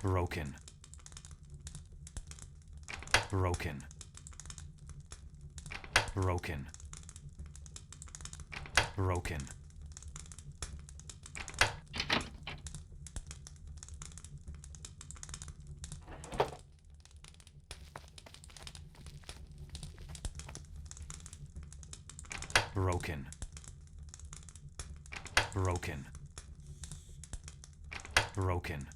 Broken. Broken. Broken. Broken. Broken. Broken. Broken.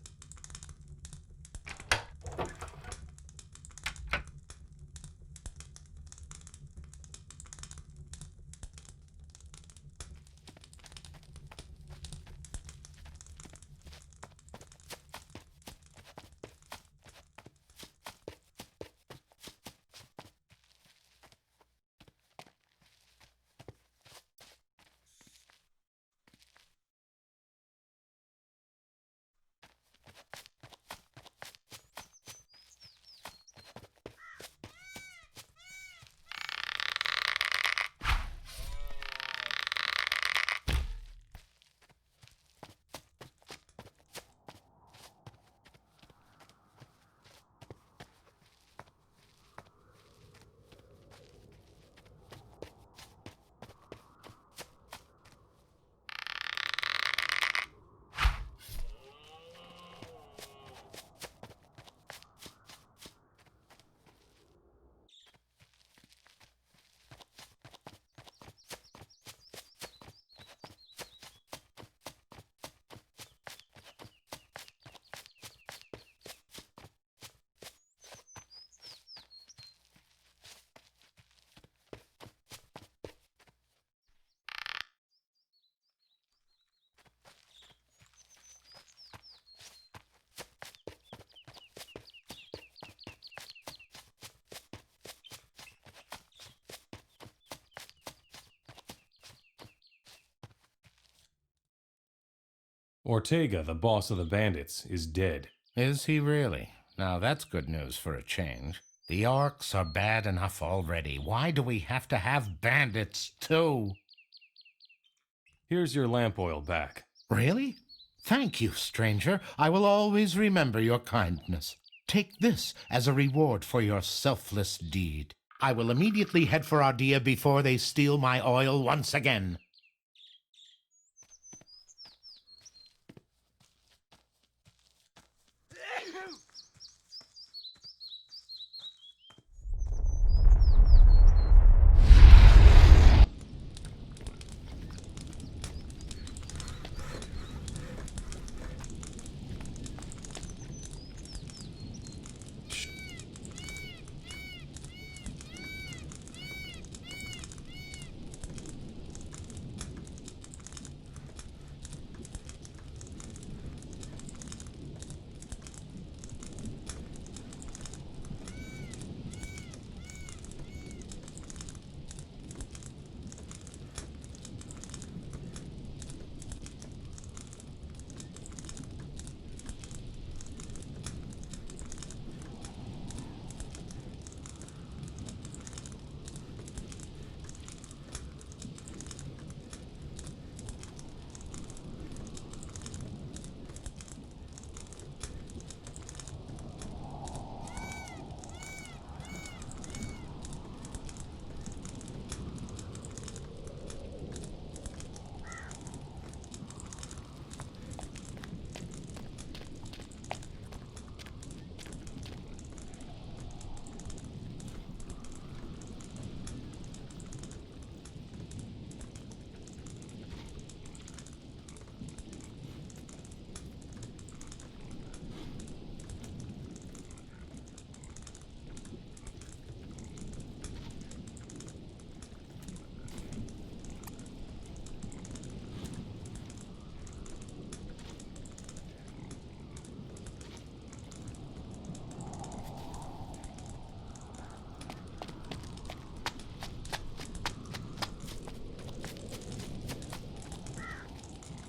Ortega, the boss of the bandits, is dead. Is he really? Now that's good news for a change. The orcs are bad enough already. Why do we have to have bandits too? Here's your lamp oil back. Really? Thank you, stranger. I will always remember your kindness. Take this as a reward for your selfless deed. I will immediately head for Ardea before they steal my oil once again.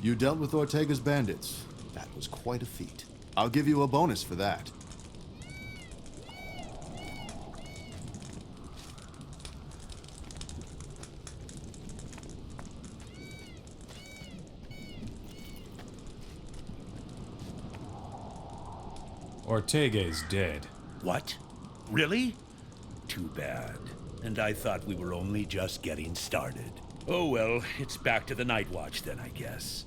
You dealt with Ortega's bandits. That was quite a feat. I'll give you a bonus for that. Ortega is dead. What? Really? Too bad. And I thought we were only just getting started. Oh well, it's back to the Night Watch then, I guess.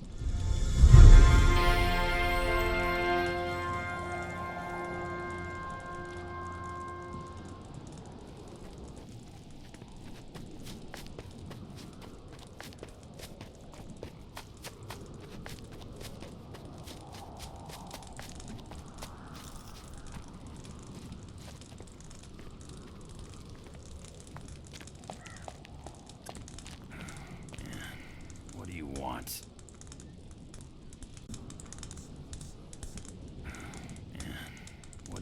What do you want?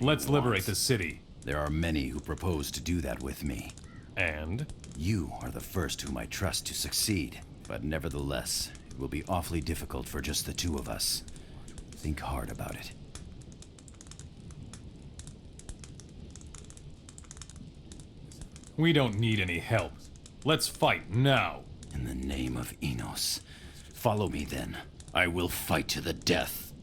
Let's liberate the city. There are many who propose to do that with me. And? You are the first whom I trust to succeed, but nevertheless, it will be awfully difficult for just the two of us. Think hard about it. We don't need any help. Let's fight now. In the name of Enos, follow me then. I will fight to the death.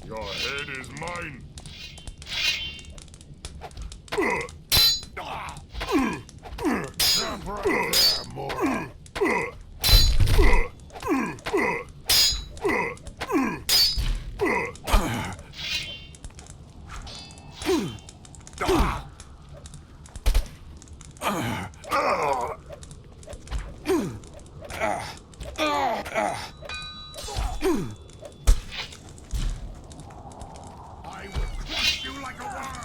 Your head is mine. Jump right there, Mora. I will crush you like a worm.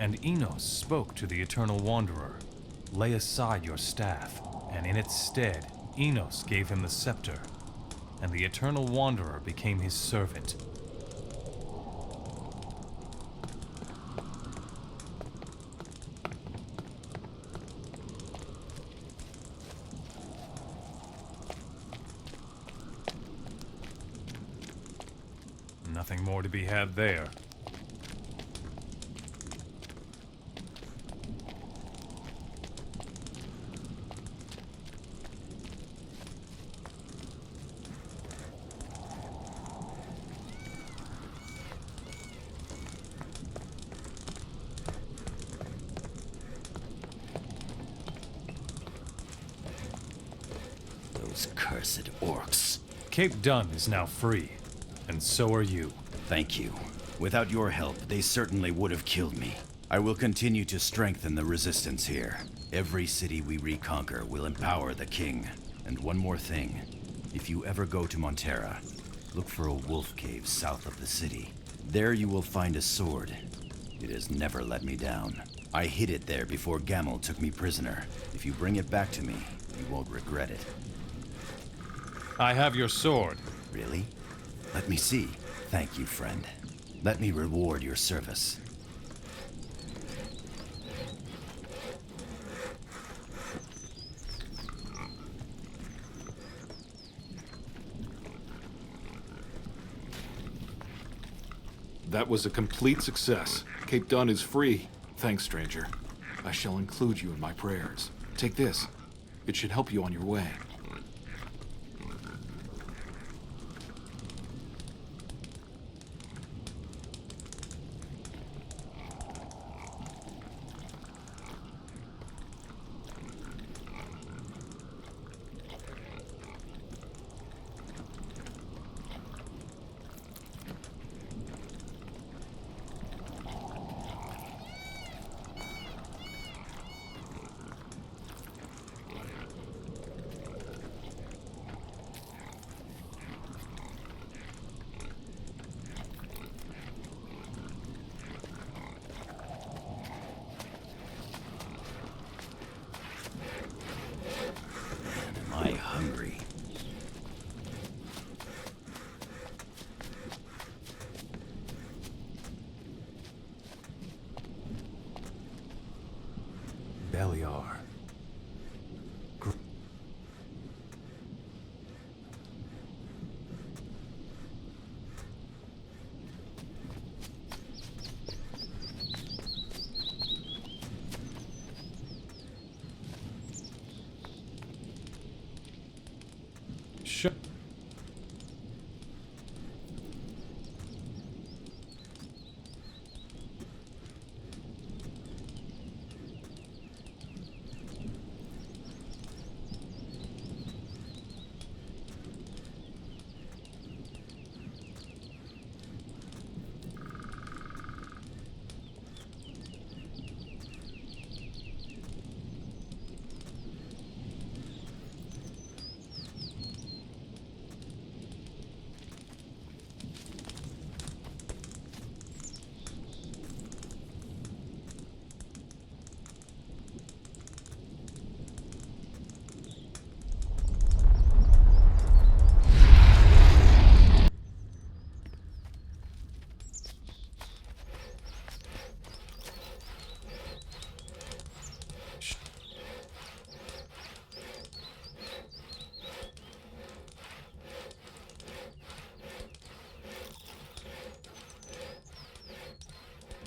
And Enos spoke to the Eternal Wanderer. Lay aside your staff, and in its stead, Enos gave him the scepter, and the Eternal Wanderer became his servant. Nothing more to be had there. Those cursed orcs. Cape Dun is now free, and so are you. Thank you. Without your help, they certainly would have killed me. I will continue to strengthen the resistance here. Every city we reconquer will empower the king. And one more thing. If you ever go to Montera, look for a wolf cave south of the city. There you will find a sword. It has never let me down. I hid it there before Gamel took me prisoner. If you bring it back to me, you won't regret it. I have your sword. Really? Let me see. Thank you, friend. Let me reward your service. That was a complete success. Cape Dun is free. Thanks, stranger. I shall include you in my prayers. Take this. It should help you on your way. Am I hungry? Beliar. Sure.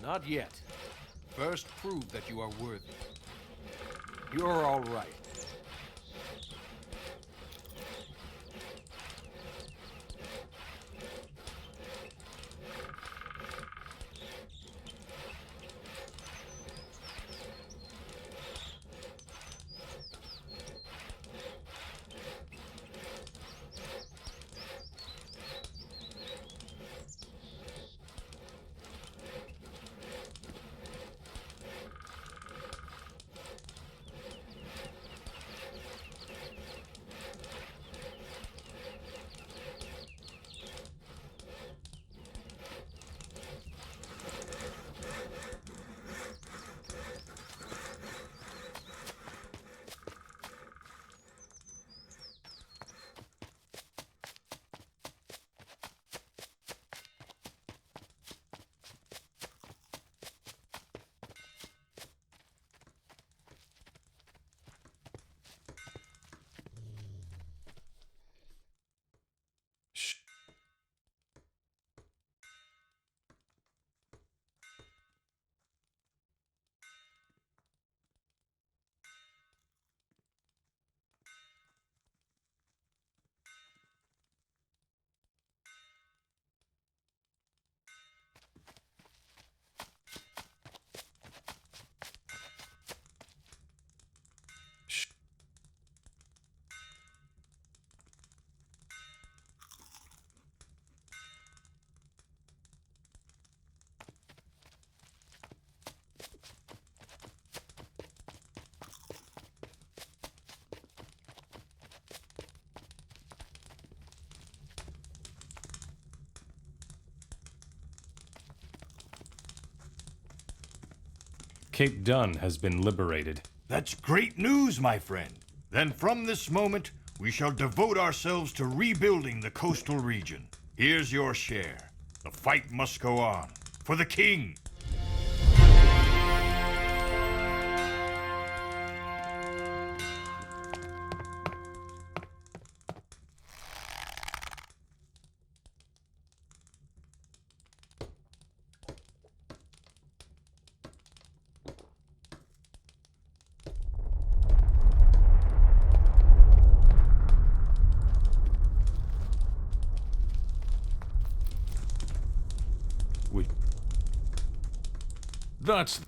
Not yet. First, prove that you are worthy. You're all right. Cape Dun has been liberated. That's great news, my friend. Then from this moment, we shall devote ourselves to rebuilding the coastal region. Here's your share. The fight must go on. For the king! That's...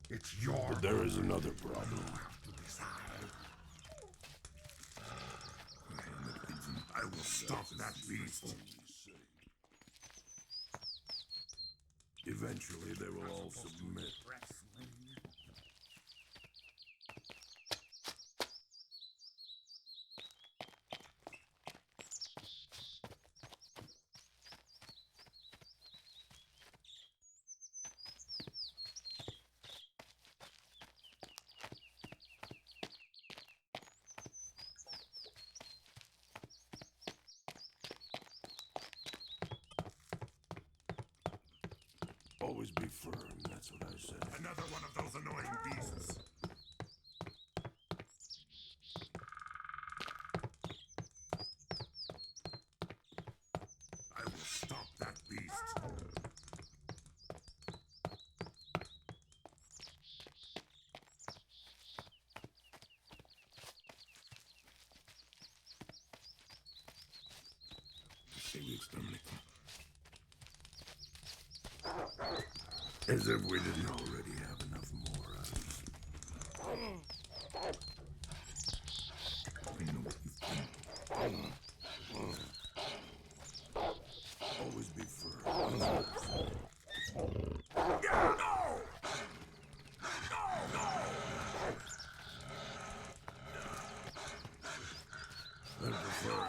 It's your... But there is another problem. I will stop that beast. Eventually, they will all submit. Always be firm, that's what I said. Another one of those annoying beasts. I will stop that beast. Say we exterminate them. As if we didn't already have enough Moras. I know what you think. Always be firm. I prefer a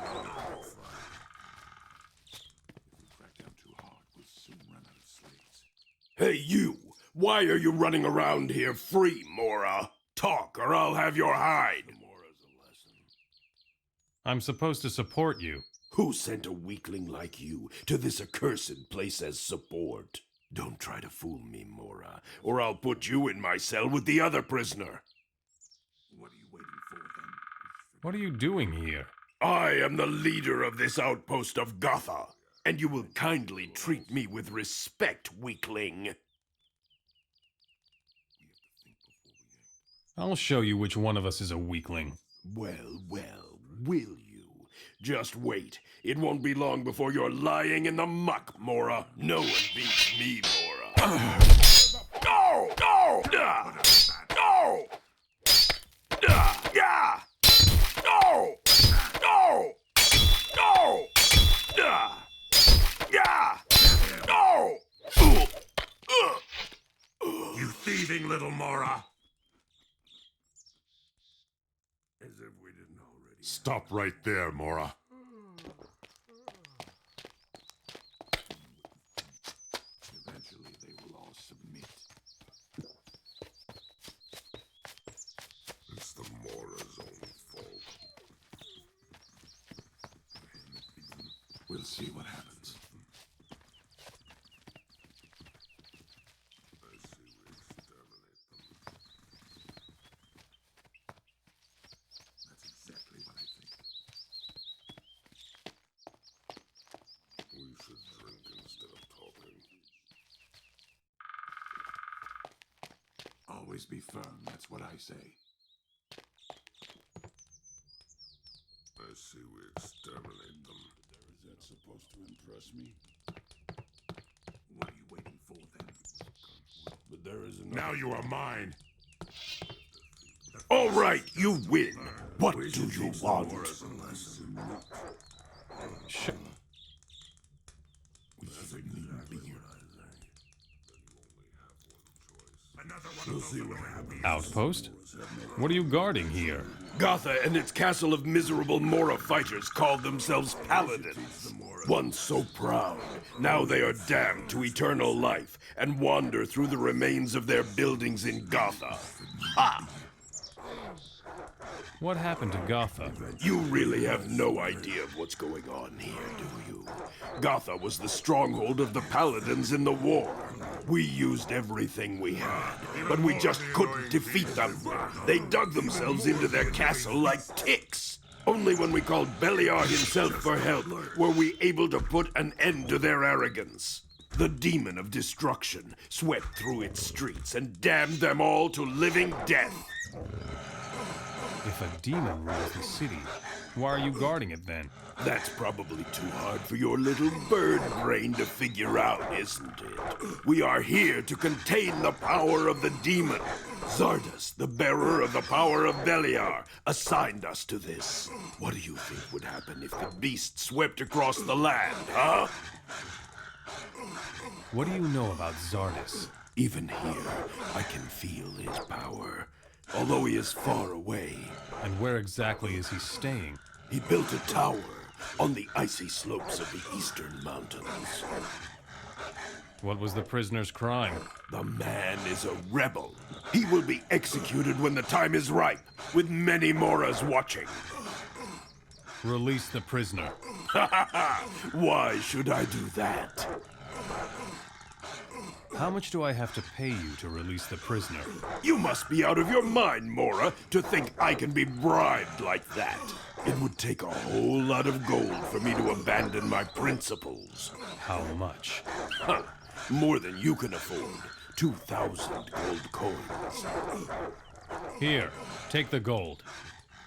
fight. If we crack down too hard, we'll soon run out of slaves. Hey, you! Why are you running around here free, Mora? Talk, or I'll have your hide! Mora's a lesson. I'm supposed to support you. Who sent a weakling like you to this accursed place as support? Don't try to fool me, Mora, or I'll put you in my cell with the other prisoner. What are you waiting for, then? What are you doing here? I am the leader of this outpost of Gotha, and you will kindly treat me with respect, weakling. I'll show you which one of us is a weakling. Well, will you? Just wait. It won't be long before you're lying in the muck, Mora. No one beats me, Mora. No! No! No! No! Yeah! No! No! No! Yeah! No! You thieving little Mora! As if we didn't already. Stop right there, Mora. Eventually they will all submit. It's the Mora's own fault. We'll see what happens. I see we exterminate them. That's exactly what I think. We should drink instead of talking. Always be firm, that's what I say. I see we exterminate them. Is that supposed to impress me? What are you waiting for, then? But there is another. Now you are mine! All right, you win. What do you want? Sh- Outpost? What are you guarding here? Gotha and its castle of miserable Mora fighters called themselves paladins. Once so proud, now they are damned to eternal life and wander through the remains of their buildings in Gotha. Ha! What happened to Gotha? You really have no idea of what's going on here, do you? Gotha was the stronghold of the paladins in the war. We used everything we had, but we just couldn't defeat them. They dug themselves into their castle like ticks. Only when we called Beliar himself for help were we able to put an end to their arrogance. The demon of destruction swept through its streets and damned them all to living death. If a demon rules the city, why are you guarding it then? That's probably too hard for your little bird brain to figure out, isn't it? We are here to contain the power of the demon. Zardas, the bearer of the power of Beliar, assigned us to this. What do you think would happen if the beast swept across the land, huh? What do you know about Zardas? Even here, I can feel his power, although he is far away. And where exactly is he staying? He built a tower on the icy slopes of the eastern mountains. What was the prisoner's crime? The man is a rebel. He will be executed when the time is ripe, with many Moras watching. Release the prisoner. Why should I do that? How much do I have to pay you to release the prisoner? You must be out of your mind, Mora, to think I can be bribed like that. It would take a whole lot of gold for me to abandon my principles. How much? Huh. More than you can afford. 2,000 gold coins. Here, take the gold.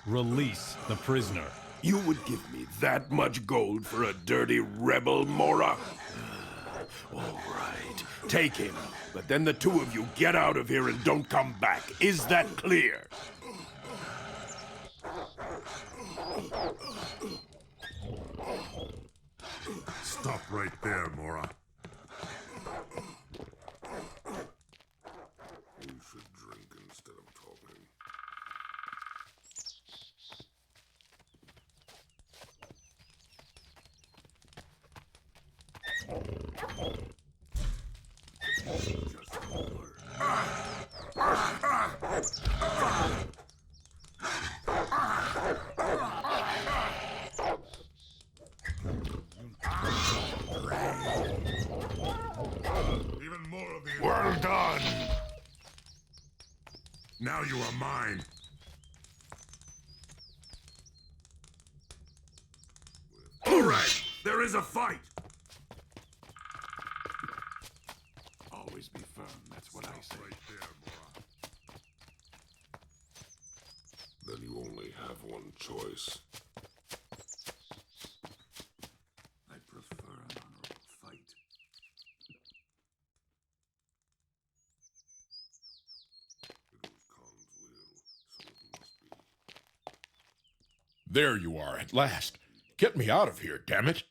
Release the prisoner. You would give me that much gold for a dirty rebel, Mora? All right, take him. But then the two of you get out of here and don't come back. Is that clear? Stop right there, Mora. We should drink instead of talking. Now you are mine. All right, there is a fight. Always be firm, that's what I say. Right there, Mora. Then you only have one choice. I prefer an honorable fight. It was Khan's will, so it must be. There you are at last. Get me out of here, damn it!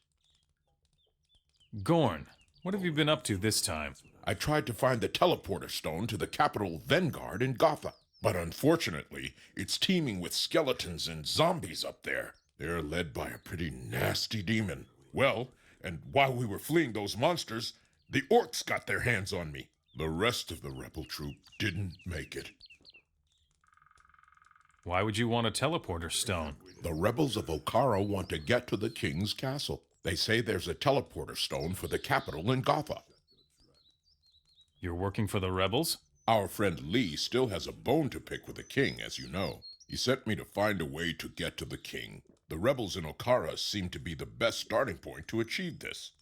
Gorn, what have you been up to this time? I tried to find the teleporter stone to the capital Vanguard in Gotha, but unfortunately, it's teeming with skeletons and zombies up there. They're led by a pretty nasty demon. Well, and while we were fleeing those monsters, the orcs got their hands on me. The rest of the rebel troop didn't make it. Why would you want a teleporter stone? The rebels of Okara want to get to the king's castle. They say there's a teleporter stone for the capital in Gotha. You're working for the rebels? Our friend Lee still has a bone to pick with the king, as you know. He sent me to find a way to get to the king. The rebels in Okara seem to be the best starting point to achieve this.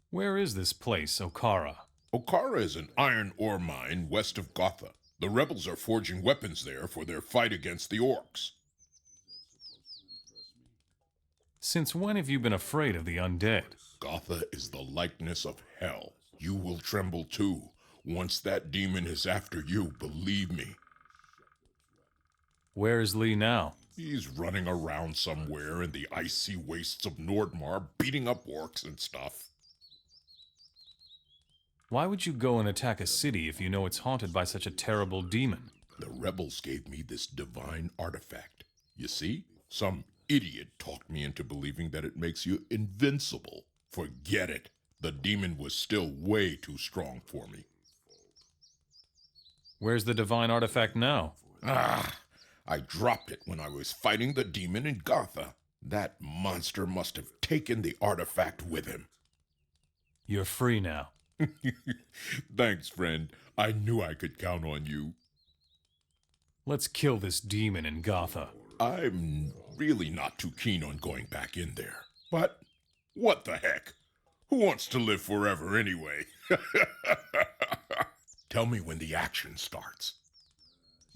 Where is this place, Okara? Okara is an iron ore mine west of Gotha. The rebels are forging weapons there for their fight against the orcs. Since when have you been afraid of the undead? Gotha is the likeness of hell. You will tremble too. Once that demon is after you, believe me. Where is Lee now? He's running around somewhere in the icy wastes of Nordmar, beating up orcs and stuff. Why would you go and attack a city if you know it's haunted by such a terrible demon? The rebels gave me this divine artifact. You see? Some idiot talked me into believing that it makes you invincible. Forget it. The demon was still way too strong for me. Where's the divine artifact now? I dropped it when I was fighting the demon in Gotha. That monster must have taken the artifact with him. You're free now. Thanks, friend. I knew I could count on you. Let's kill this demon in Gotha. I'm really not too keen on going back in there. But what the heck? Who wants to live forever anyway? Tell me when the action starts.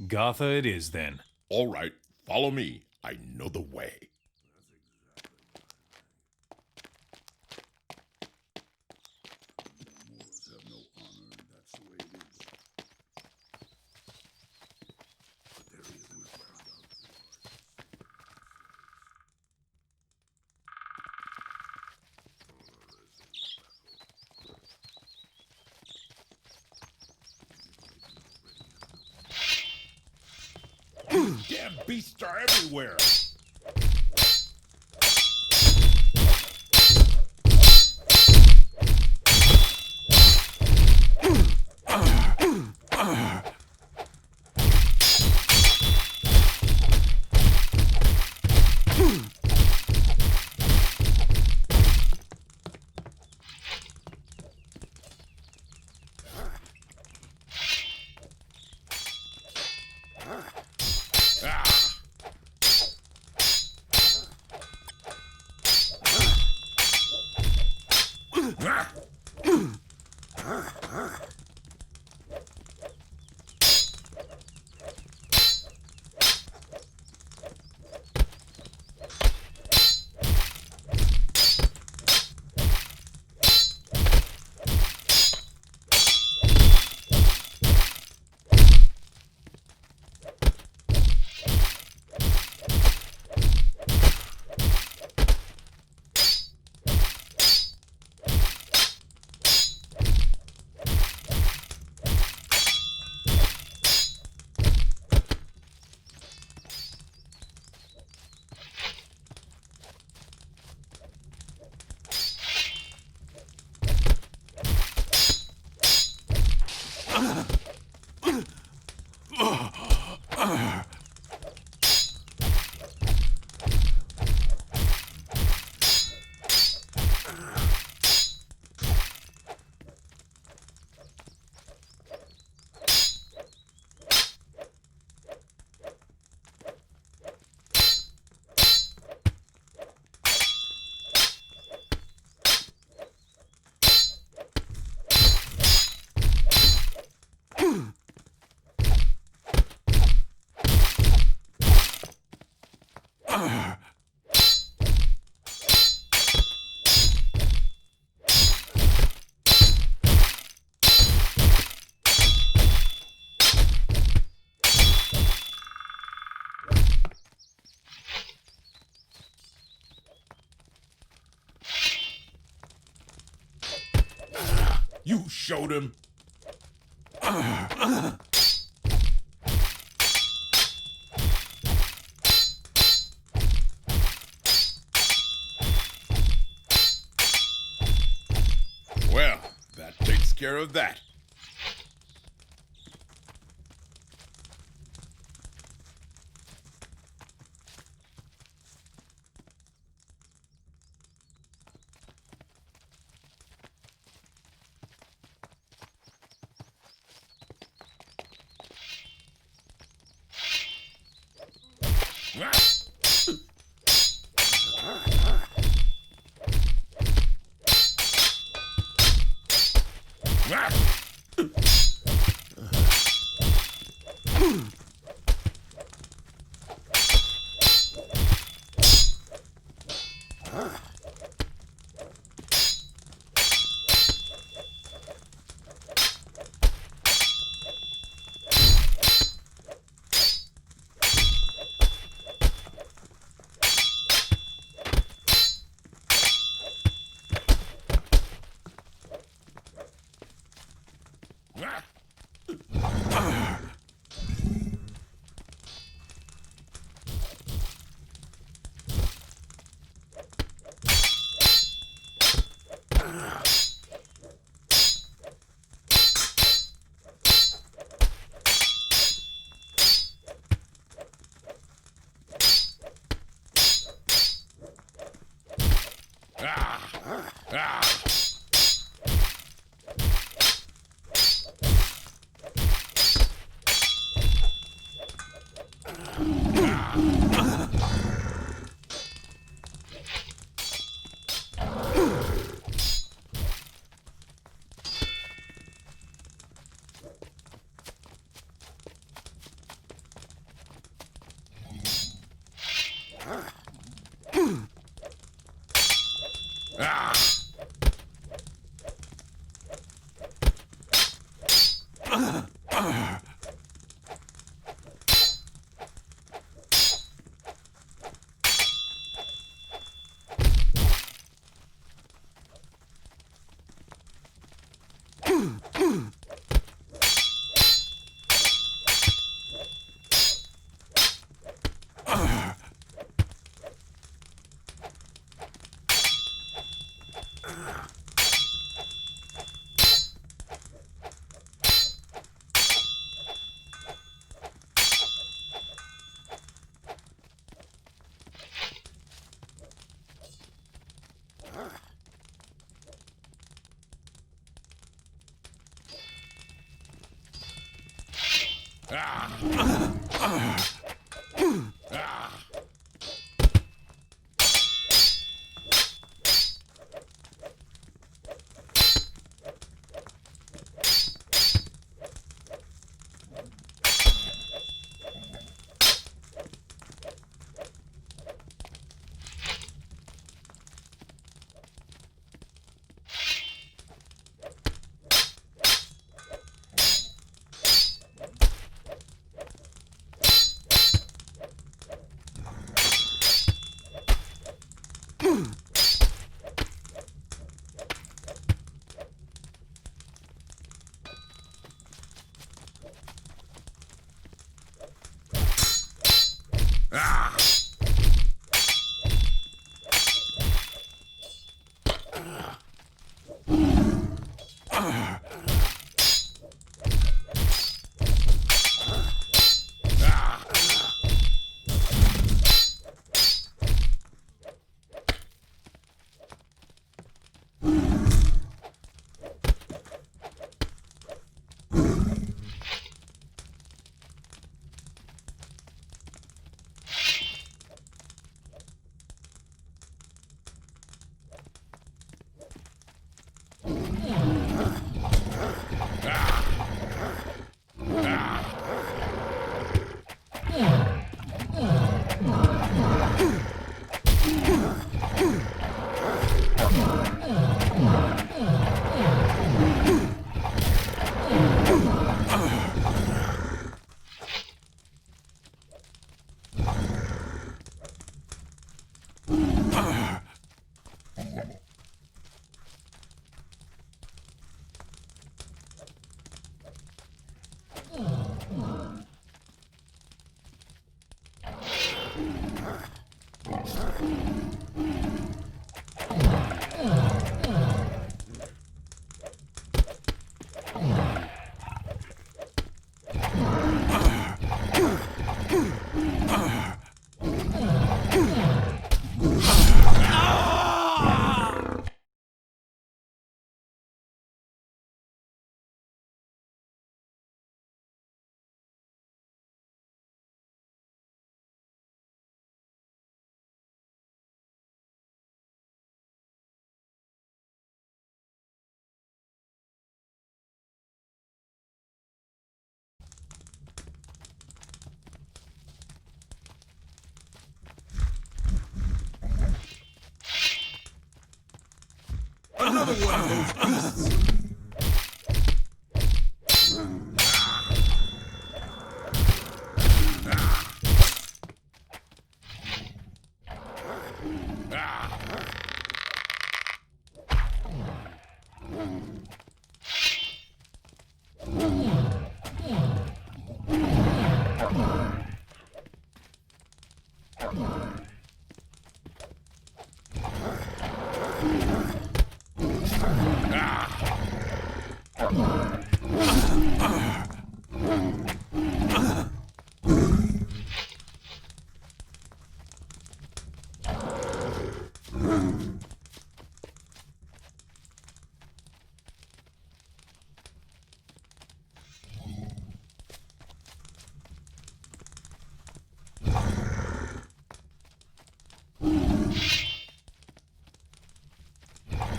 Gotha it is then. All right, follow me. I know the way. Damn beasts are everywhere! You showed him. Well, that takes care of that. Another one of those beasts!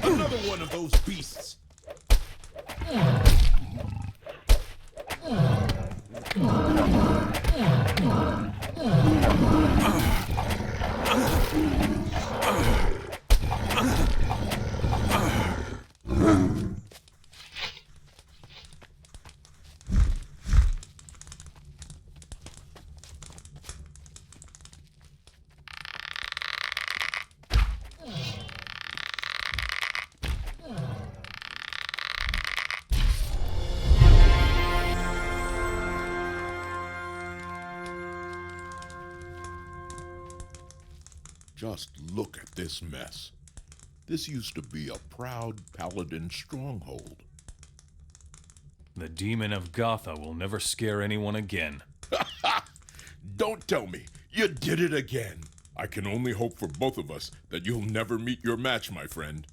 Another one of those beasts! Just look at this mess. This used to be a proud paladin stronghold. The demon of Gotha will never scare anyone again. Don't tell me, you did it again. I can only hope for both of us that you'll never meet your match, my friend.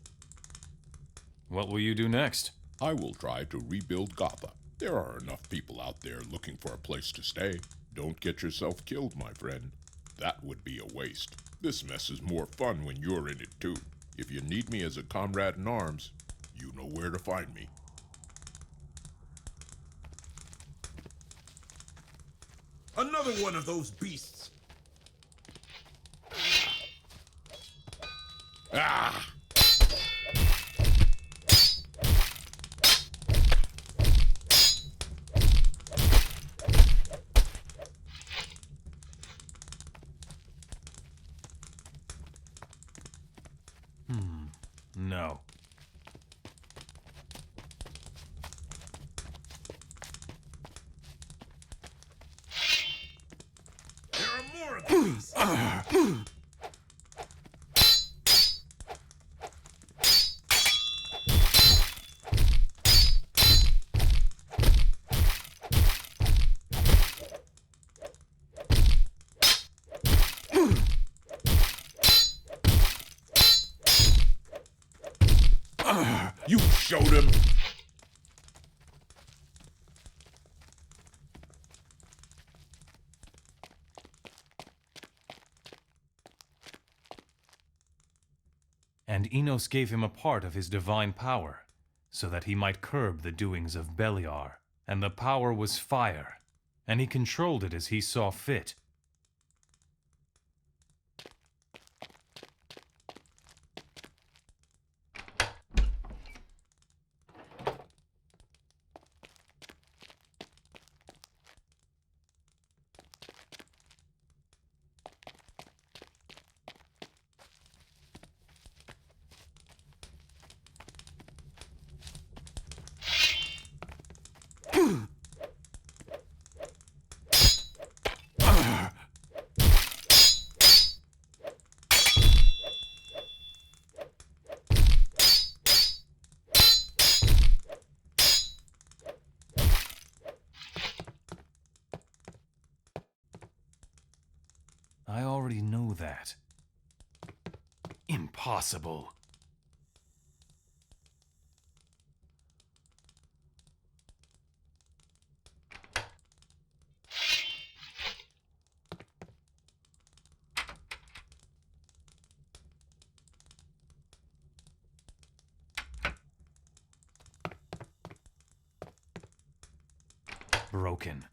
What will you do next? I will try to rebuild Gotha. There are enough people out there looking for a place to stay. Don't get yourself killed, my friend. That would be a waste. This mess is more fun when you're in it too. If you need me as a comrade in arms, you know where to find me. Another one of those beasts! Ah! No. There are more of these! You showed him! And Enos gave him a part of his divine power, so that he might curb the doings of Beliar. And the power was fire, and he controlled it as he saw fit. I already know that. Impossible. Broken.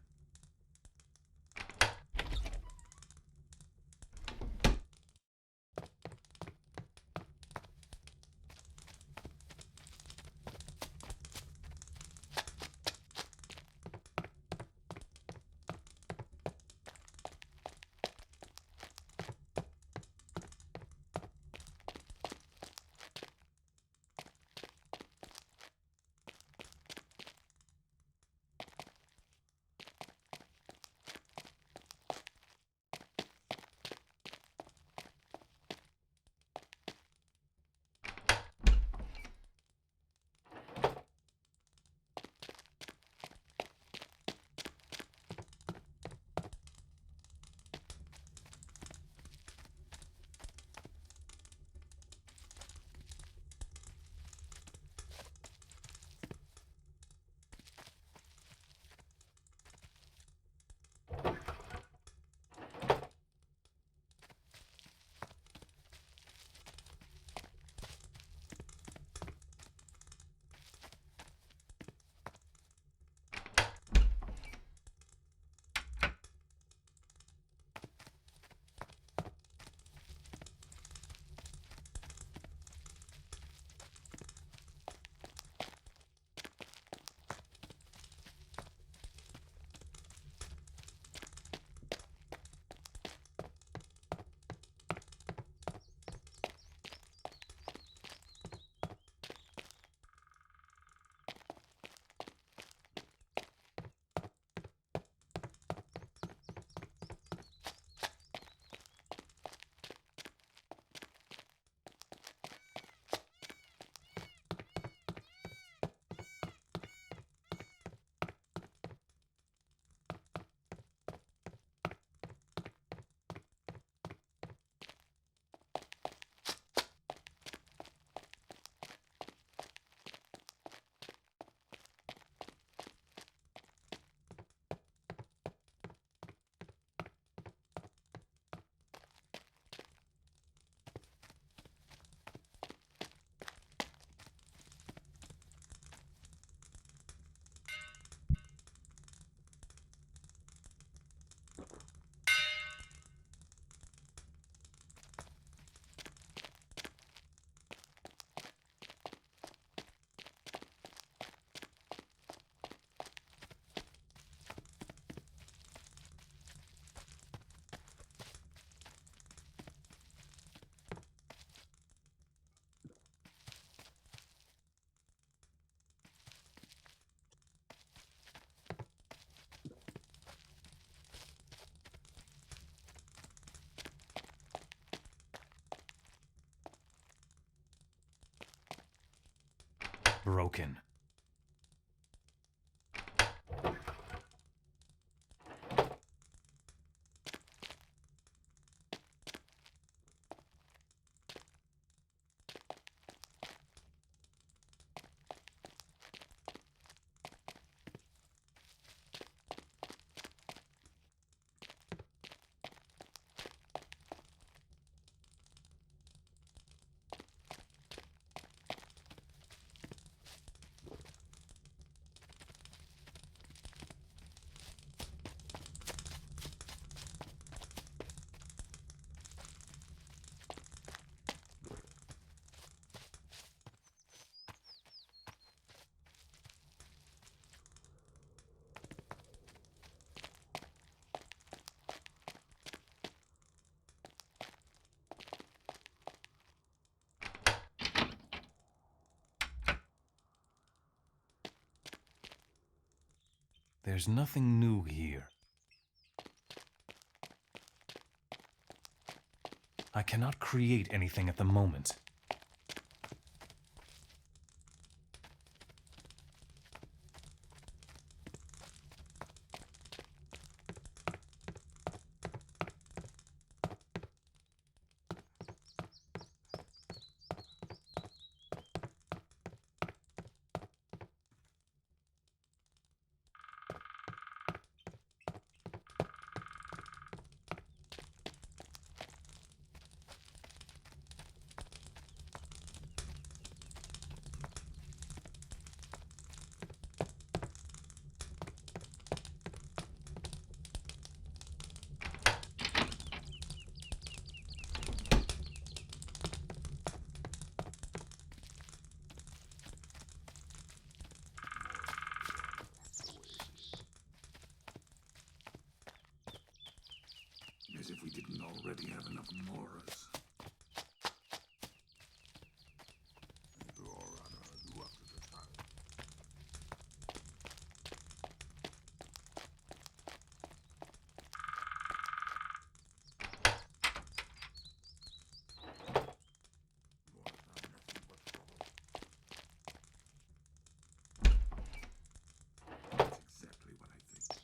broken. There's nothing new here. I cannot create anything at the moment. As if we didn't already have enough Nomuras. Exactly what I think.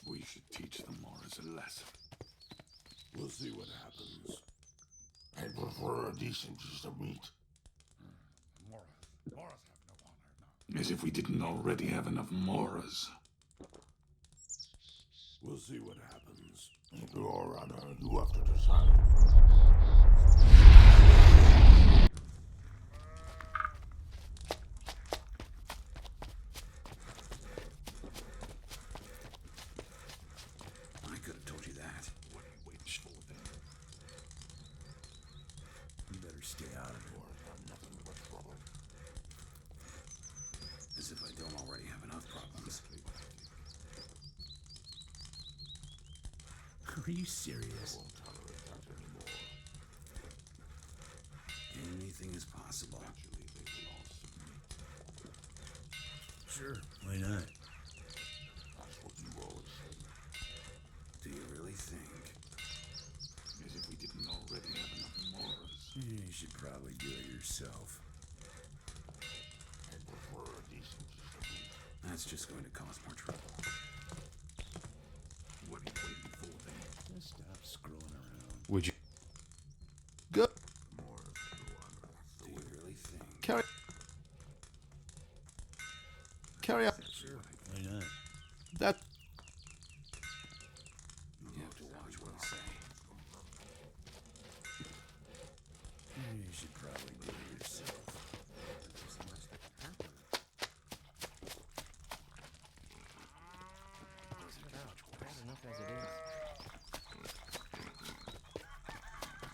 We should teach the Moras a lesson. We'll see what happens. I prefer a decent piece of meat. Moras have no honor now. As if we didn't already have enough Moras. We'll see what happens. Your Honor, you have to decide. I could have told you that. What are you waiting for then? You better stay out of it. I'm nothing but trouble. As if I don't already have enough problems. Are you serious? I won't tolerate that anymore. Anything is possible. Eventually they will all submit. Sure, why not? That's what you always say. Do you really think? As if we didn't already have enough Moras. You should probably do it yourself. I prefer a decent piece of meat. That's just going to cause more trouble. What are you waiting for then? Just stop screwing around. Would you? Good. Moras, Your Honor. Do you really think? Carry up. Sure, why not? That. You have to watch what you say. You should probably do it yourself. There's so much that can happen. Bad enough as it is.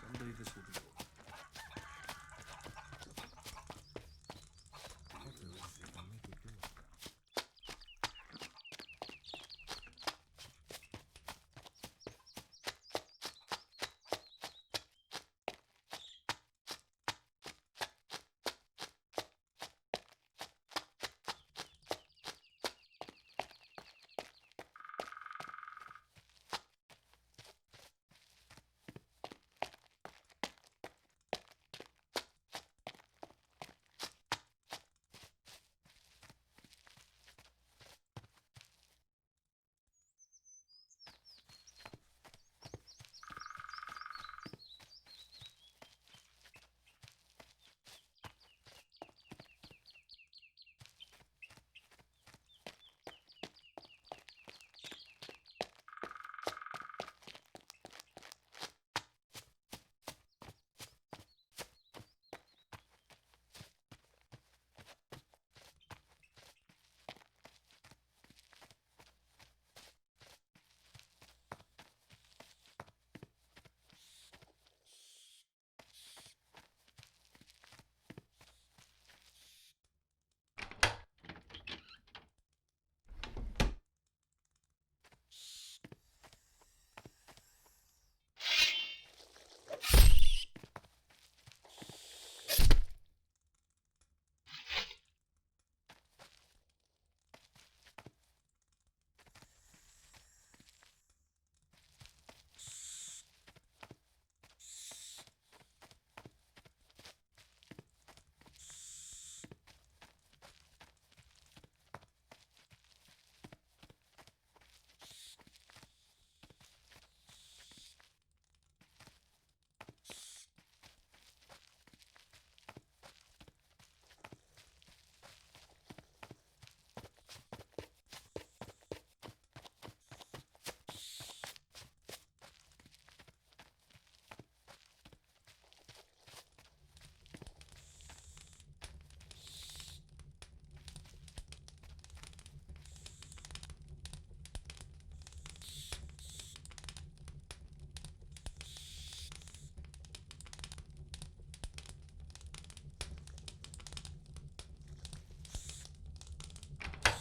Someday this will be over.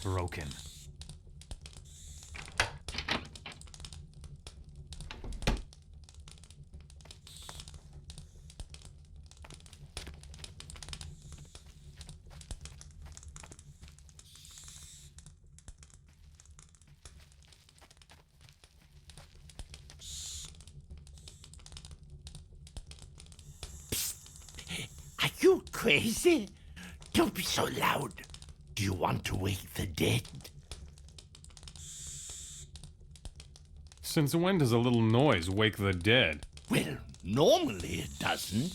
broken. Are you crazy? Don't be so loud. Do you want to wake the dead? Since when does a little noise wake the dead? Well, normally it doesn't.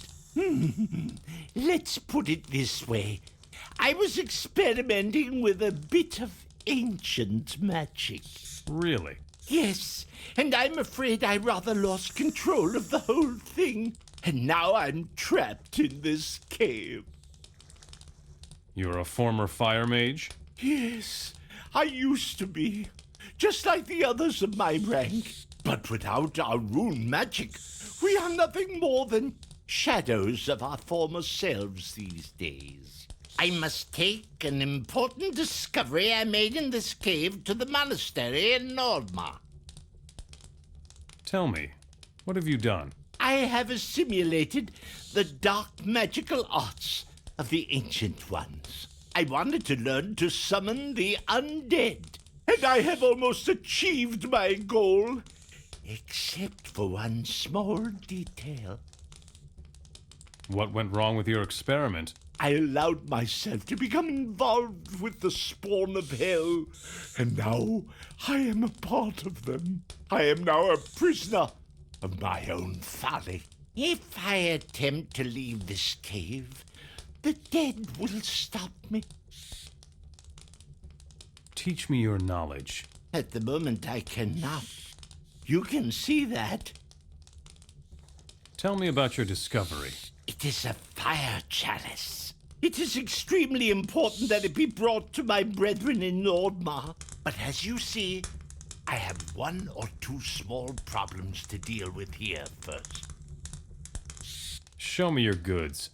Let's put it this way. I was experimenting with a bit of ancient magic. Really? Yes, and I'm afraid I rather lost control of the whole thing. And now I'm trapped in this cave. You're a former fire mage? Yes, I used to be. Just like the others of my rank. But without our rune magic, we are nothing more than shadows of our former selves these days. I must take an important discovery I made in this cave to the monastery in Nomura. Tell me, what have you done? I have assimilated the dark magical arts of the ancient ones. I wanted to learn to summon the undead, and I have almost achieved my goal, except for one small detail. What went wrong with your experiment? I allowed myself to become involved with the spawn of hell, and now I am a part of them. I am now a prisoner of my own folly. If I attempt to leave this cave, the dead will stop me. Teach me your knowledge. At the moment, I cannot. You can see that. Tell me about your discovery. It is a fire chalice. It is extremely important that it be brought to my brethren in Nomura. But as you see, I have one or two small problems to deal with here first. Show me your goods.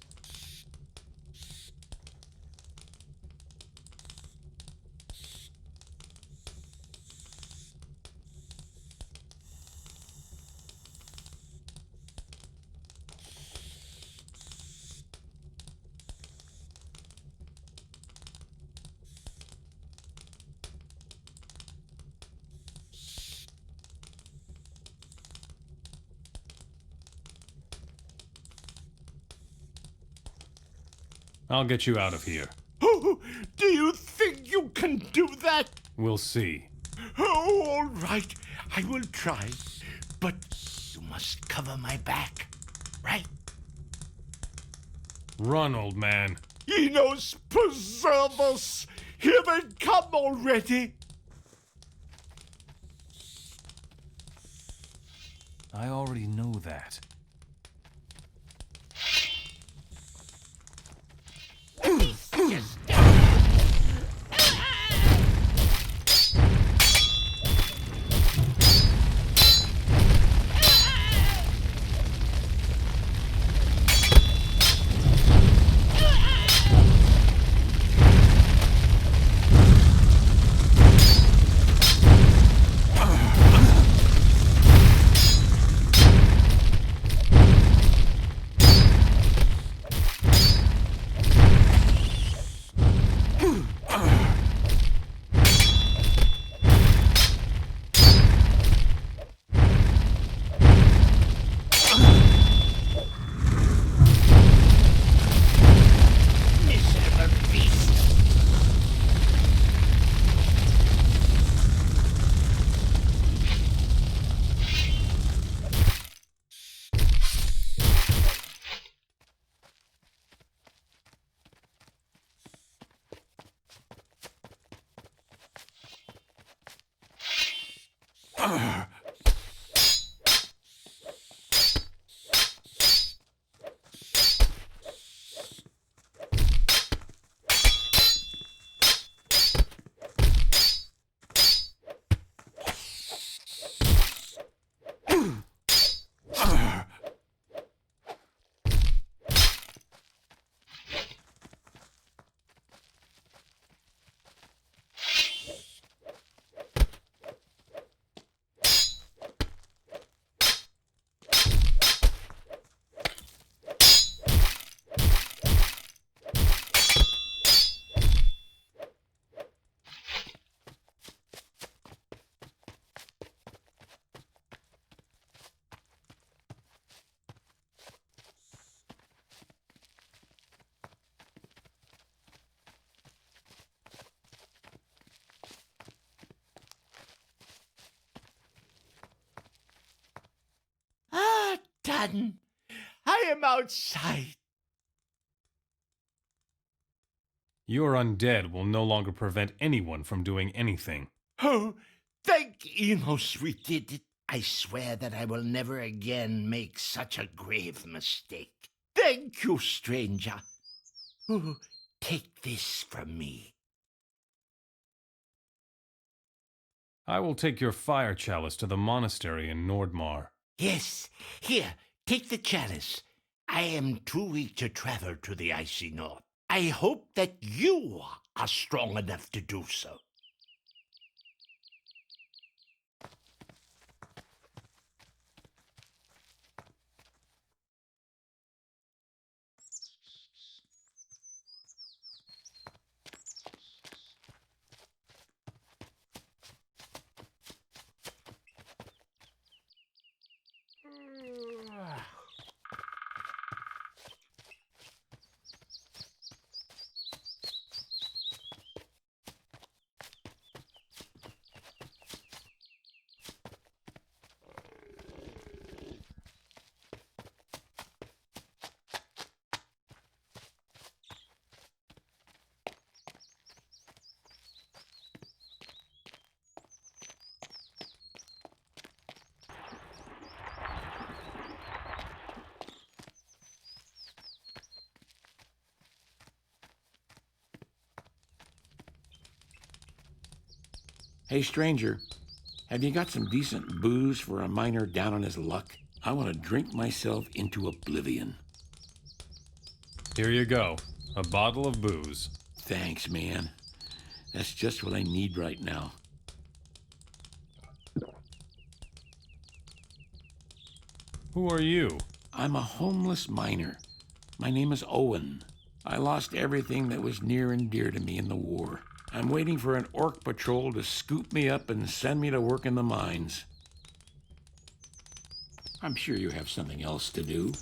I'll get you out of here. Oh, do you think you can do that? We'll see. Oh, all right. I will try. But you must cover my back, right? Run, old man. Enos, preserve us! Here they come already! I already know that. Dun. I am outside. Your undead will no longer prevent anyone from doing anything. Oh, thank Enos we did it. I swear that I will never again make such a grave mistake. Thank you, stranger. Oh, take this from me. I will take your fire chalice to the monastery in Nordmar. Yes, here, take the chalice. I am too weak to travel to the icy north. I hope that you are strong enough to do so. Hey, stranger, have you got some decent booze for a miner down on his luck? I want to drink myself into oblivion. Here you go. A bottle of booze. Thanks, man. That's just what I need right now. Who are you? I'm a homeless miner. My name is Owen. I lost everything that was near and dear to me in the war. I'm waiting for an orc patrol to scoop me up and send me to work in the mines. I'm sure you have something else to do.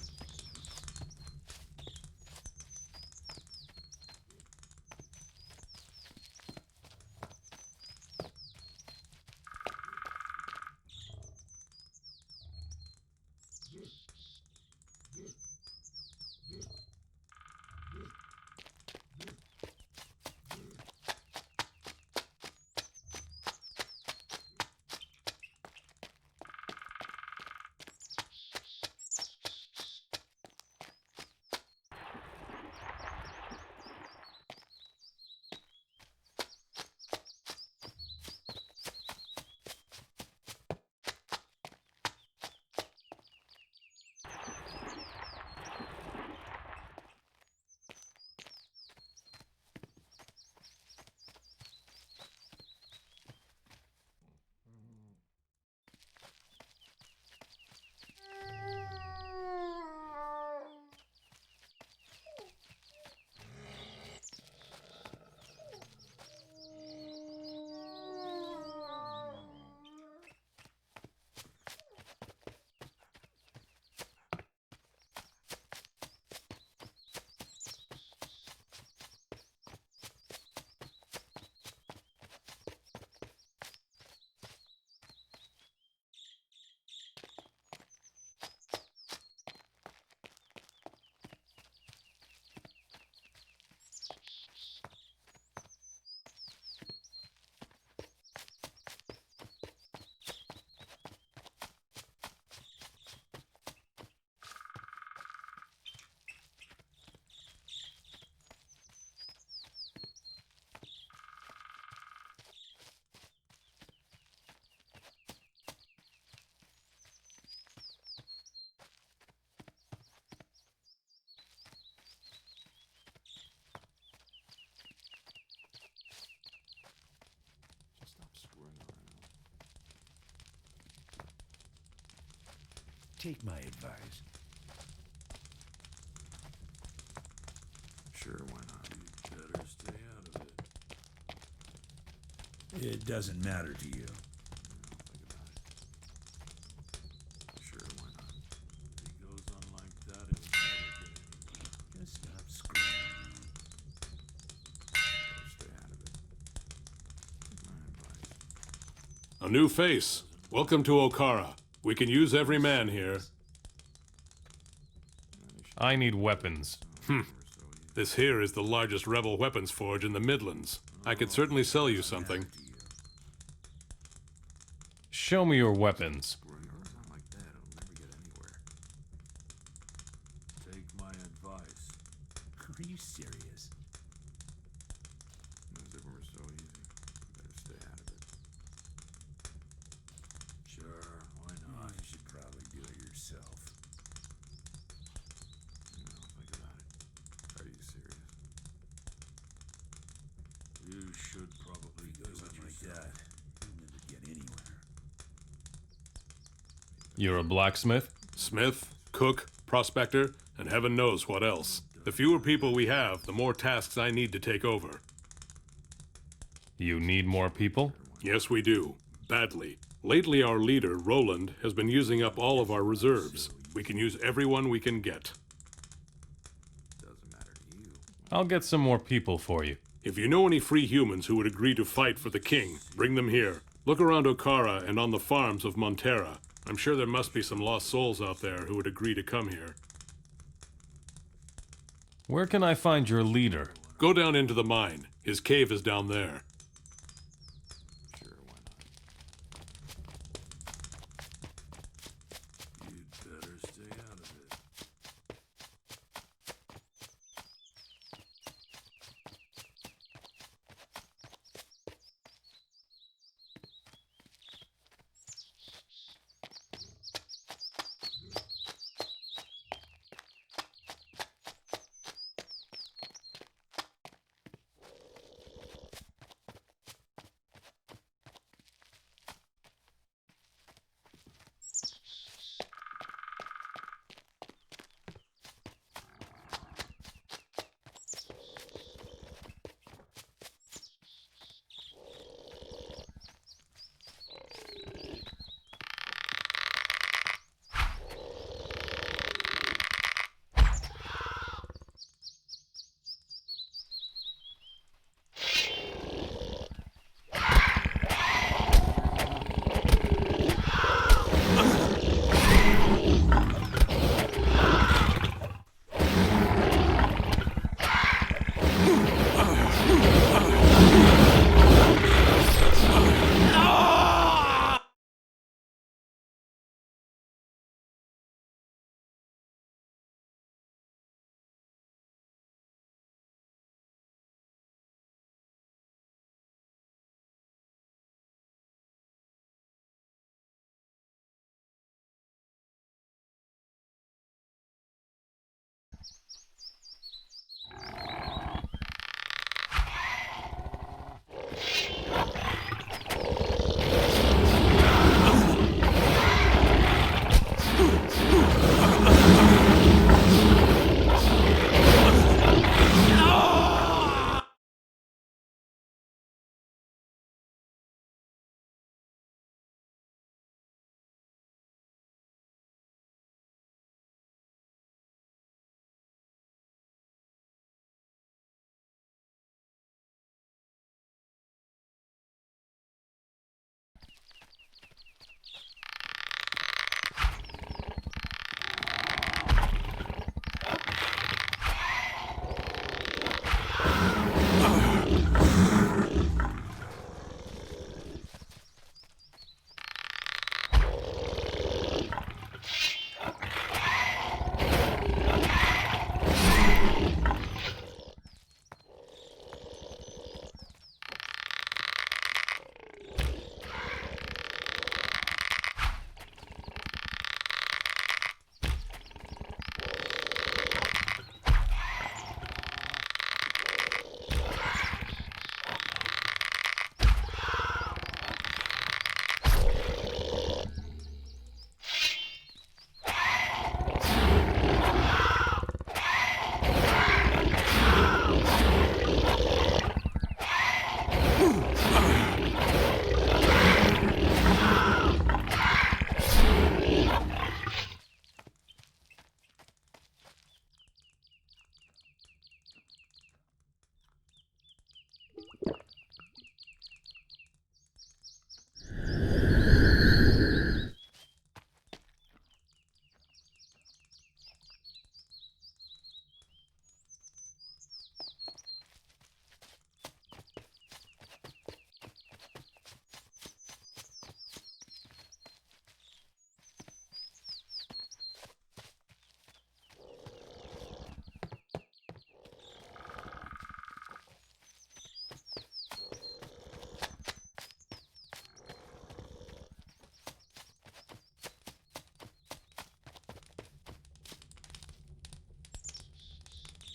Take my advice. Sure, why not? You better stay out of it. It doesn't matter to you. Think about it. Sure, why not? If he goes on like that, he'll never get anywhere. Just stop screaming. Better stay out of it. Take my advice. A new face. Welcome to Okara. We can use every man here. I need weapons. This here is the largest rebel weapons forge in the Midlands. I could certainly sell you something. Show me your weapons. Take my advice. Are you serious? If it were so easy, better stay out of it. Sure, why not? You should probably do it yourself. Think about it. Are you serious? You should probably do Goes it on like yourself. that. You'll never get anywhere. You're a blacksmith? Smith, cook, prospector, and heaven knows what else. The fewer people we have, the more tasks I need to take over. You need more people? Yes, we do. Badly. Lately, our leader, Roland, has been using up all of our reserves. We can use everyone we can get. Doesn't matter to you. I'll get some more people for you. If you know any free humans who would agree to fight for the king, bring them here. Look around Okara and on the farms of Montera. I'm sure there must be some lost souls out there who would agree to come here. Where can I find your leader? Go down into the mine. His cave is down there. Sure, why not? You'd better stay out of it.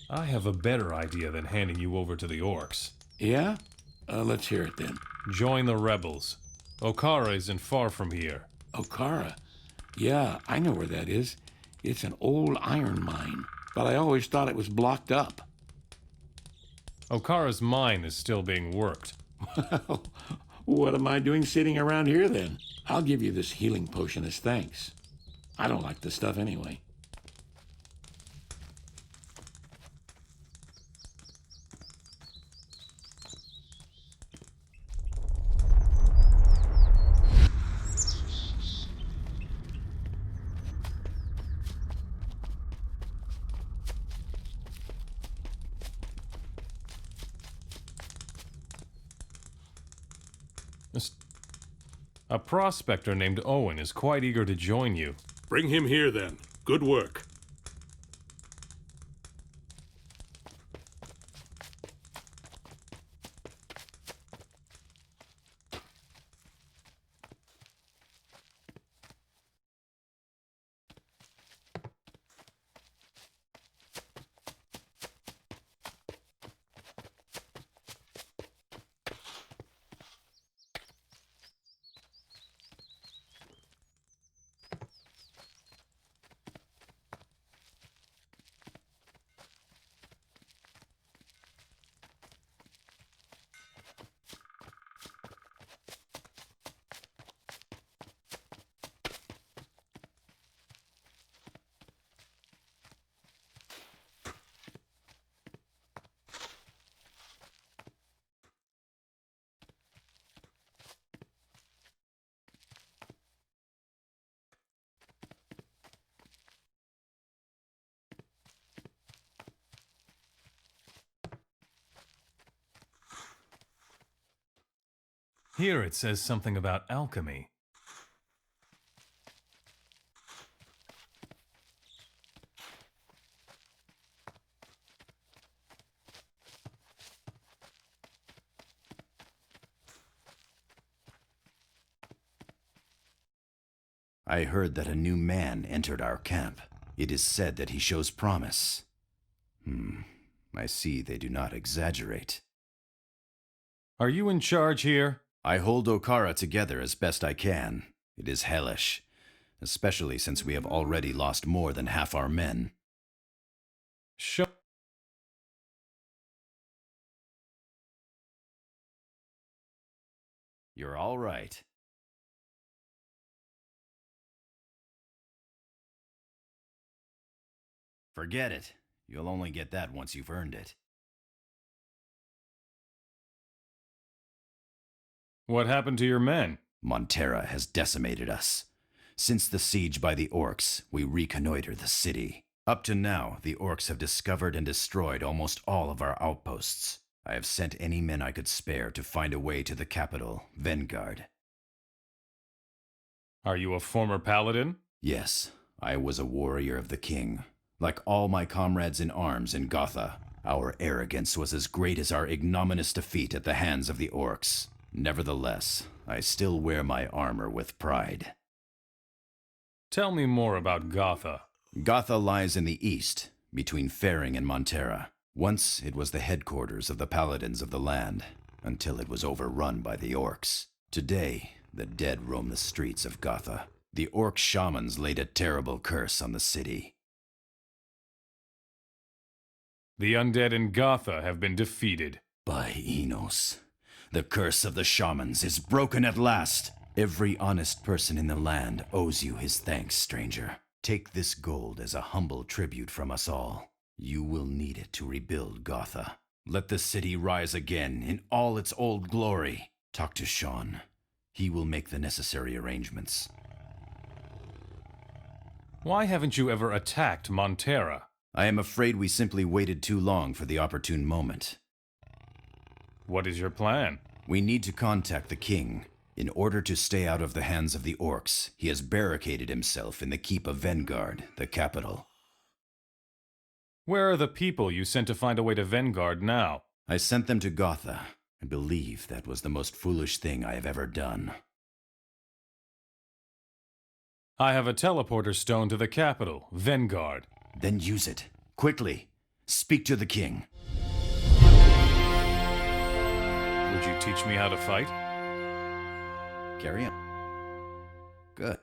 I have a better idea than handing you over to the orcs. Yeah? Let's hear it then. Join the rebels. Okara isn't far from here. Okara? Yeah, I know where that is. It's an old iron mine, but I always thought it was blocked up. Okara's mine is still being worked. Well, what am I doing sitting around here then? I'll give you this healing potion as thanks. I don't like this stuff anyway. A prospector named Owen is quite eager to join you. Bring him here then. Good work. Here it says something about alchemy. I heard that a new man entered our camp. It is said that he shows promise. I see they do not exaggerate. Are you in charge here? I hold Okara together as best I can. It is hellish, especially since we have already lost more than half our men. You're all right. Forget it. You'll only get that once you've earned it. What happened to your men? Montera has decimated us. Since the siege by the orcs, we reconnoiter the city. Up to now, the orcs have discovered and destroyed almost all of our outposts. I have sent any men I could spare to find a way to the capital, Vanguard. Are you a former paladin? Yes, I was a warrior of the king. Like all my comrades in arms in Gotha, our arrogance was as great as our ignominious defeat at the hands of the orcs. Nevertheless, I still wear my armor with pride. Tell me more about Gotha. Gotha lies in the east, between Faring and Montera. Once it was the headquarters of the paladins of the land, until it was overrun by the orcs. Today, the dead roam the streets of Gotha. The orc shamans laid a terrible curse on the city. The undead in Gotha have been defeated. By Enos. The curse of the shamans is broken at last. Every honest person in the land owes you his thanks, stranger. Take this gold as a humble tribute from us all. You will need it to rebuild Gotha. Let the city rise again in all its old glory. Talk to Sean. He will make the necessary arrangements. Why haven't you ever attacked Montera? I am afraid we simply waited too long for the opportune moment. What is your plan? We need to contact the king. In order to stay out of the hands of the orcs, he has barricaded himself in the keep of Vanguard, the capital. Where are the people you sent to find a way to Vanguard now? I sent them to Gotha. I believe that was the most foolish thing I have ever done. I have a teleporter stone to the capital, Vanguard. Then use it. Quickly. Speak to the king. Would you teach me how to fight? Carry on. Good.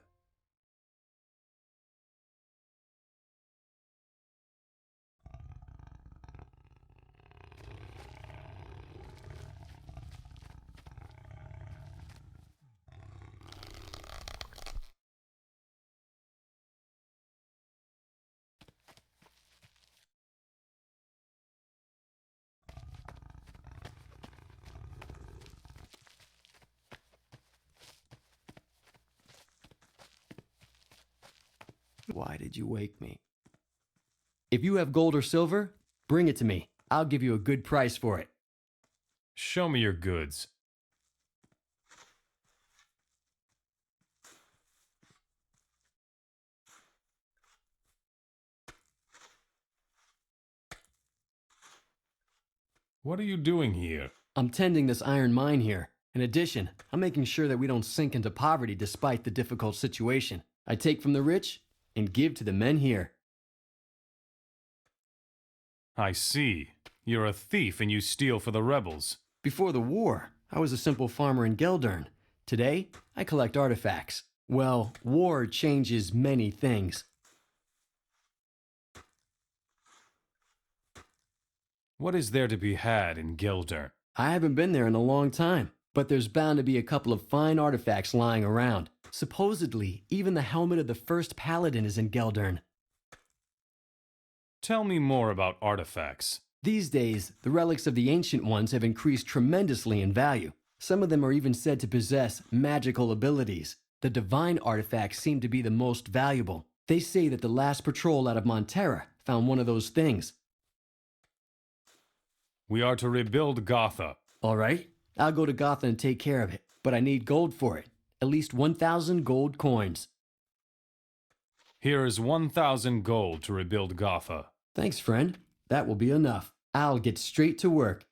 Why did you wake me? If you have gold or silver, bring it to me. I'll give you a good price for it. Show me your goods. What are you doing here? I'm tending this iron mine here. In addition, I'm making sure that we don't sink into poverty despite the difficult situation. I take from the rich and give to the men here. I see. You're a thief and you steal for the rebels. Before the war, I was a simple farmer in Geldern. Today, I collect artifacts. Well, war changes many things. What is there to be had in Geldern? I haven't been there in a long time, but there's bound to be a couple of fine artifacts lying around. Supposedly, even the helmet of the first paladin is in Geldern. Tell me more about artifacts. These days, the relics of the ancient ones have increased tremendously in value. Some of them are even said to possess magical abilities. The divine artifacts seem to be the most valuable. They say that the last patrol out of Montera found one of those things. We are to rebuild Gotha. All right, I'll go to Gotha and take care of it, but I need gold for it. At least 1,000 gold coins. Here is 1,000 gold to rebuild Gotha. Thanks, friend. That will be enough. I'll get straight to work.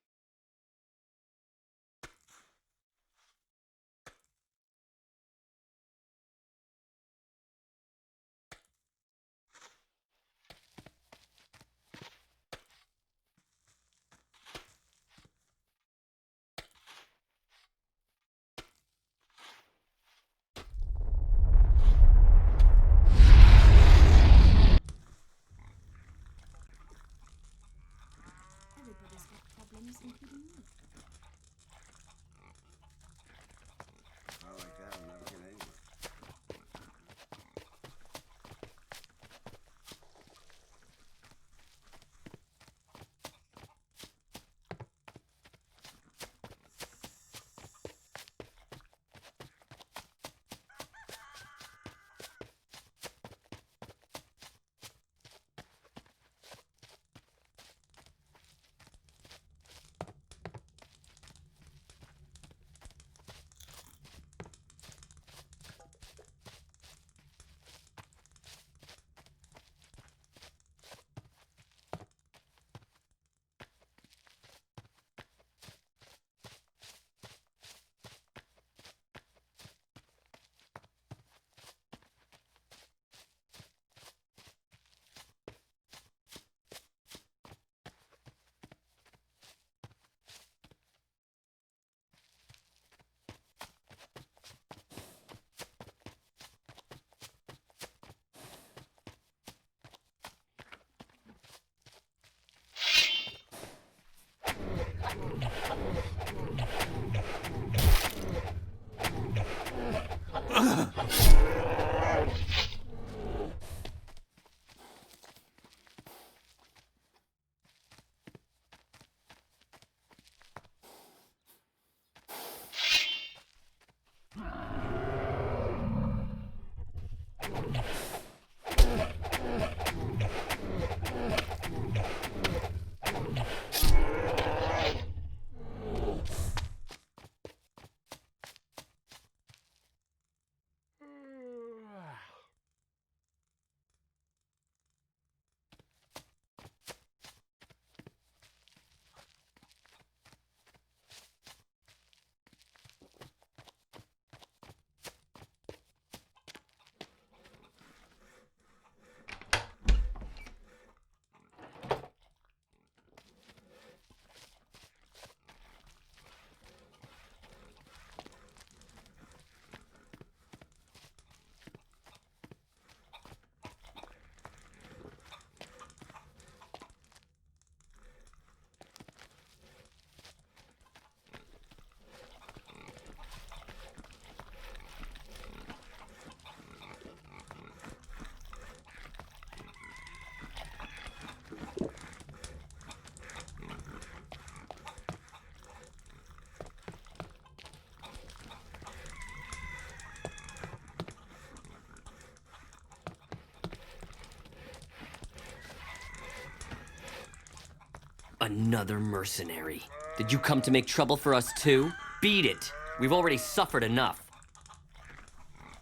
Another mercenary. Did you come to make trouble for us too? Beat it. We've already suffered enough.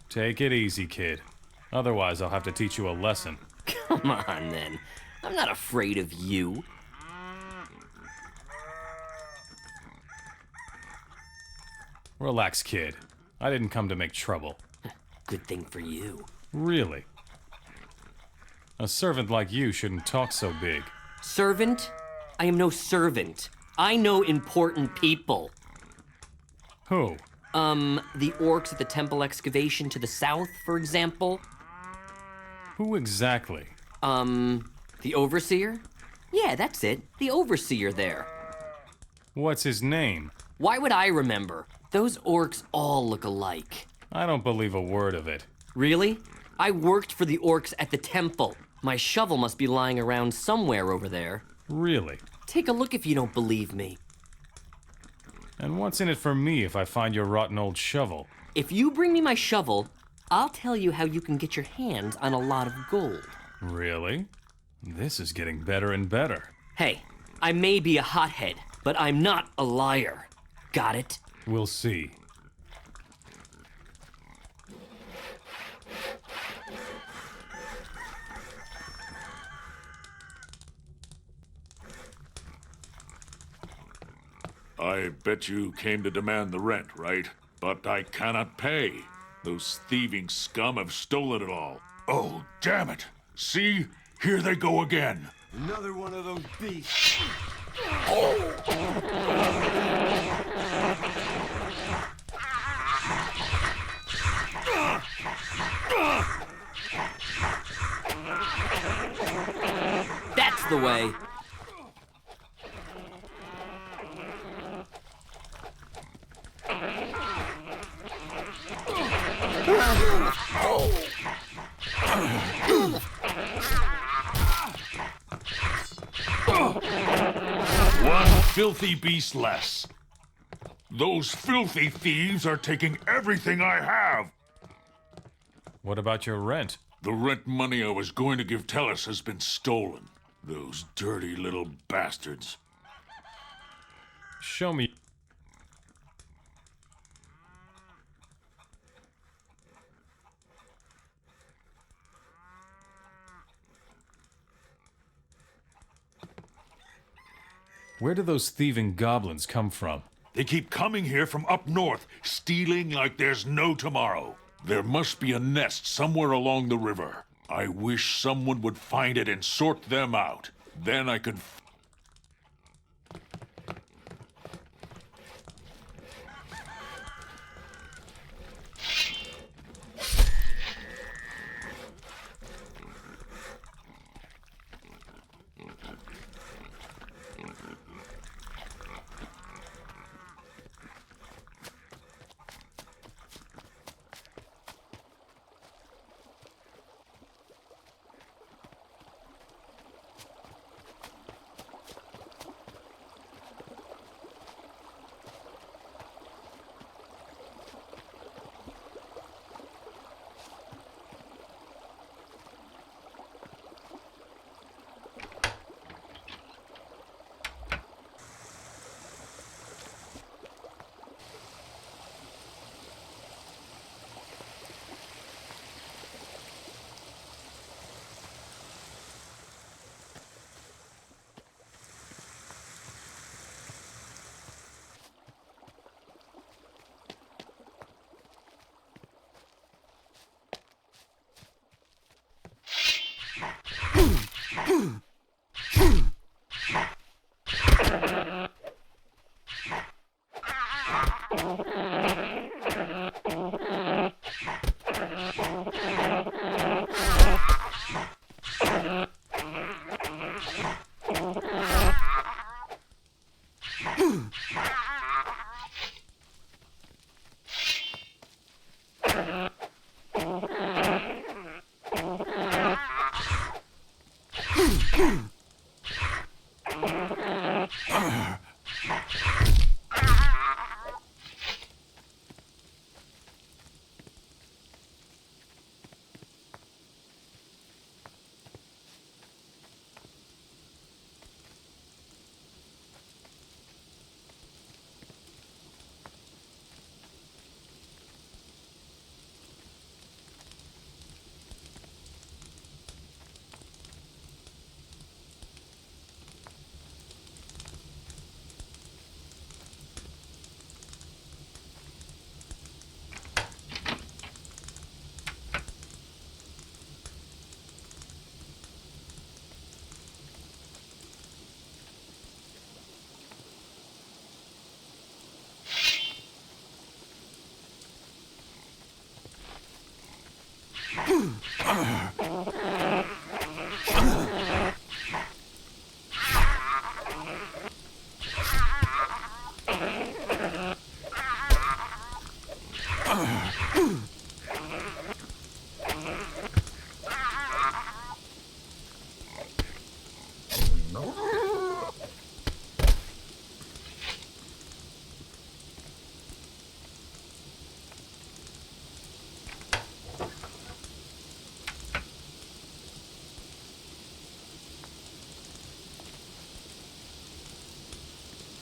Take it easy, kid. Otherwise, I'll have to teach you a lesson. Come on, then. I'm not afraid of you. Relax, kid. I didn't come to make trouble. Good thing for you. Really? A servant like you shouldn't talk so big. Servant? I am no servant. I know important people. Who? The orcs at the temple excavation to the south, for example. Who exactly? The overseer? Yeah, that's it. The overseer there. What's his name? Why would I remember? Those orcs all look alike. I don't believe a word of it. Really? I worked for the orcs at the temple. My shovel must be lying around somewhere over there. Really? Take a look if you don't believe me. And what's in it for me if I find your rotten old shovel? If you bring me my shovel, I'll tell you how you can get your hands on a lot of gold. Really? This is getting better and better. Hey, I may be a hothead, but I'm not a liar. Got it? We'll see. I bet you came to demand the rent, right? But I cannot pay. Those thieving scum have stolen it all. Oh, damn it! See? Here they go again. Another one of those beasts. That's the way. One filthy beast less. Those filthy thieves are taking everything I have. What about your rent? The rent money I was going to give Trellis has been stolen. Those dirty little bastards. Show me. Where do those thieving goblins come from? They keep coming here from up north, stealing like there's no tomorrow. There must be a nest somewhere along the river. I wish someone would find it and sort them out. Then I could...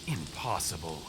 Impossible.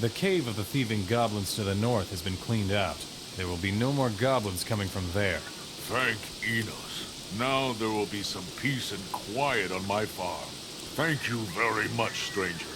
The cave of the thieving goblins to the north has been cleaned out. There will be no more goblins coming from there. Thank Enos. Now there will be some peace and quiet on my farm. Thank you very much, stranger.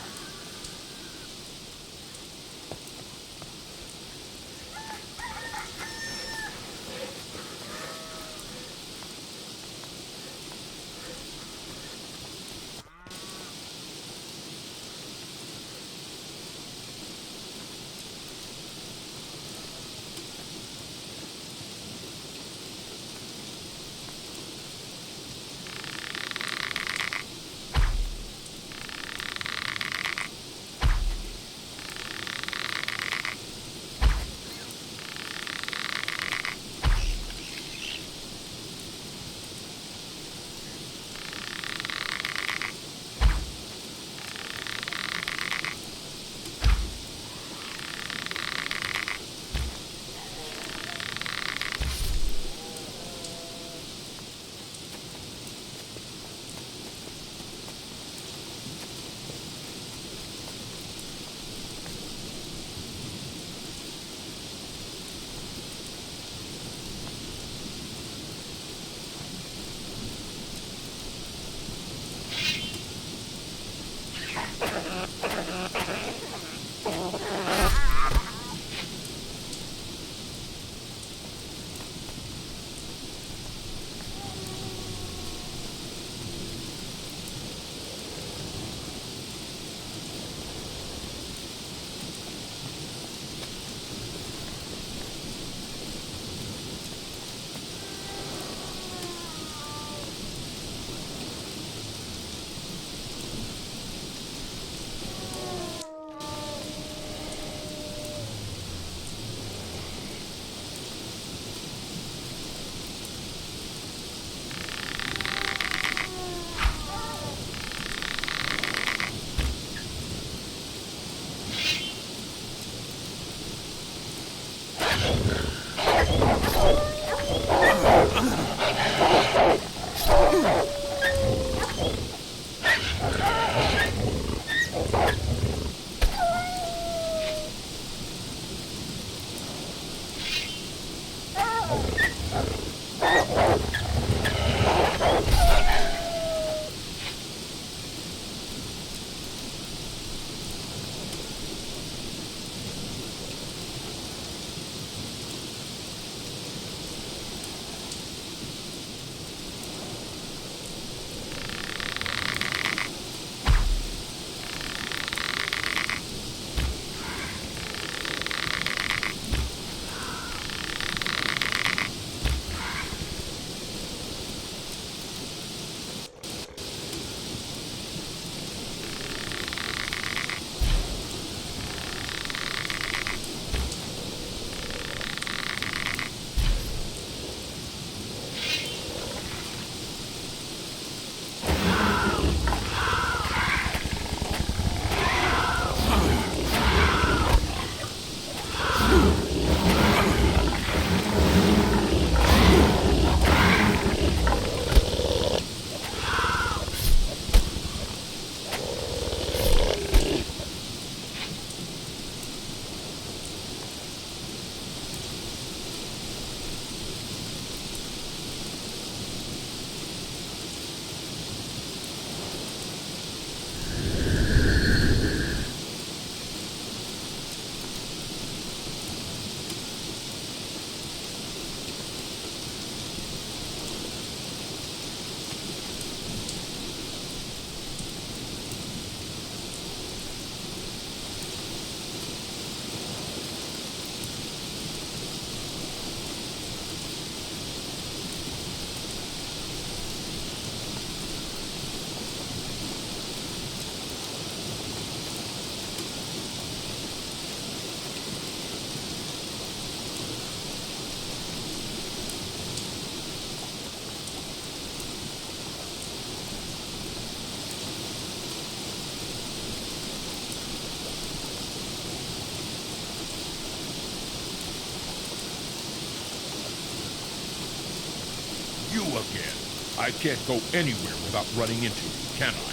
You again. I can't go anywhere without running into you, can I?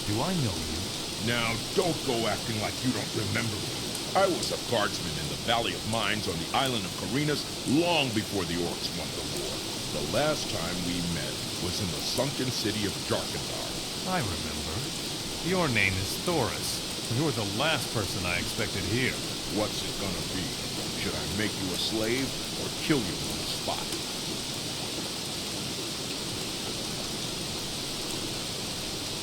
Do I know you? Now, don't go acting like you don't remember me. I was a guardsman in the Valley of Mines on the island of Carinas long before the orcs won the war. The last time we met was in the sunken city of Darkandar. I remember. Your name is Thoris. You're the last person I expected here. What's it gonna be? Should I make you a slave or kill you on the spot?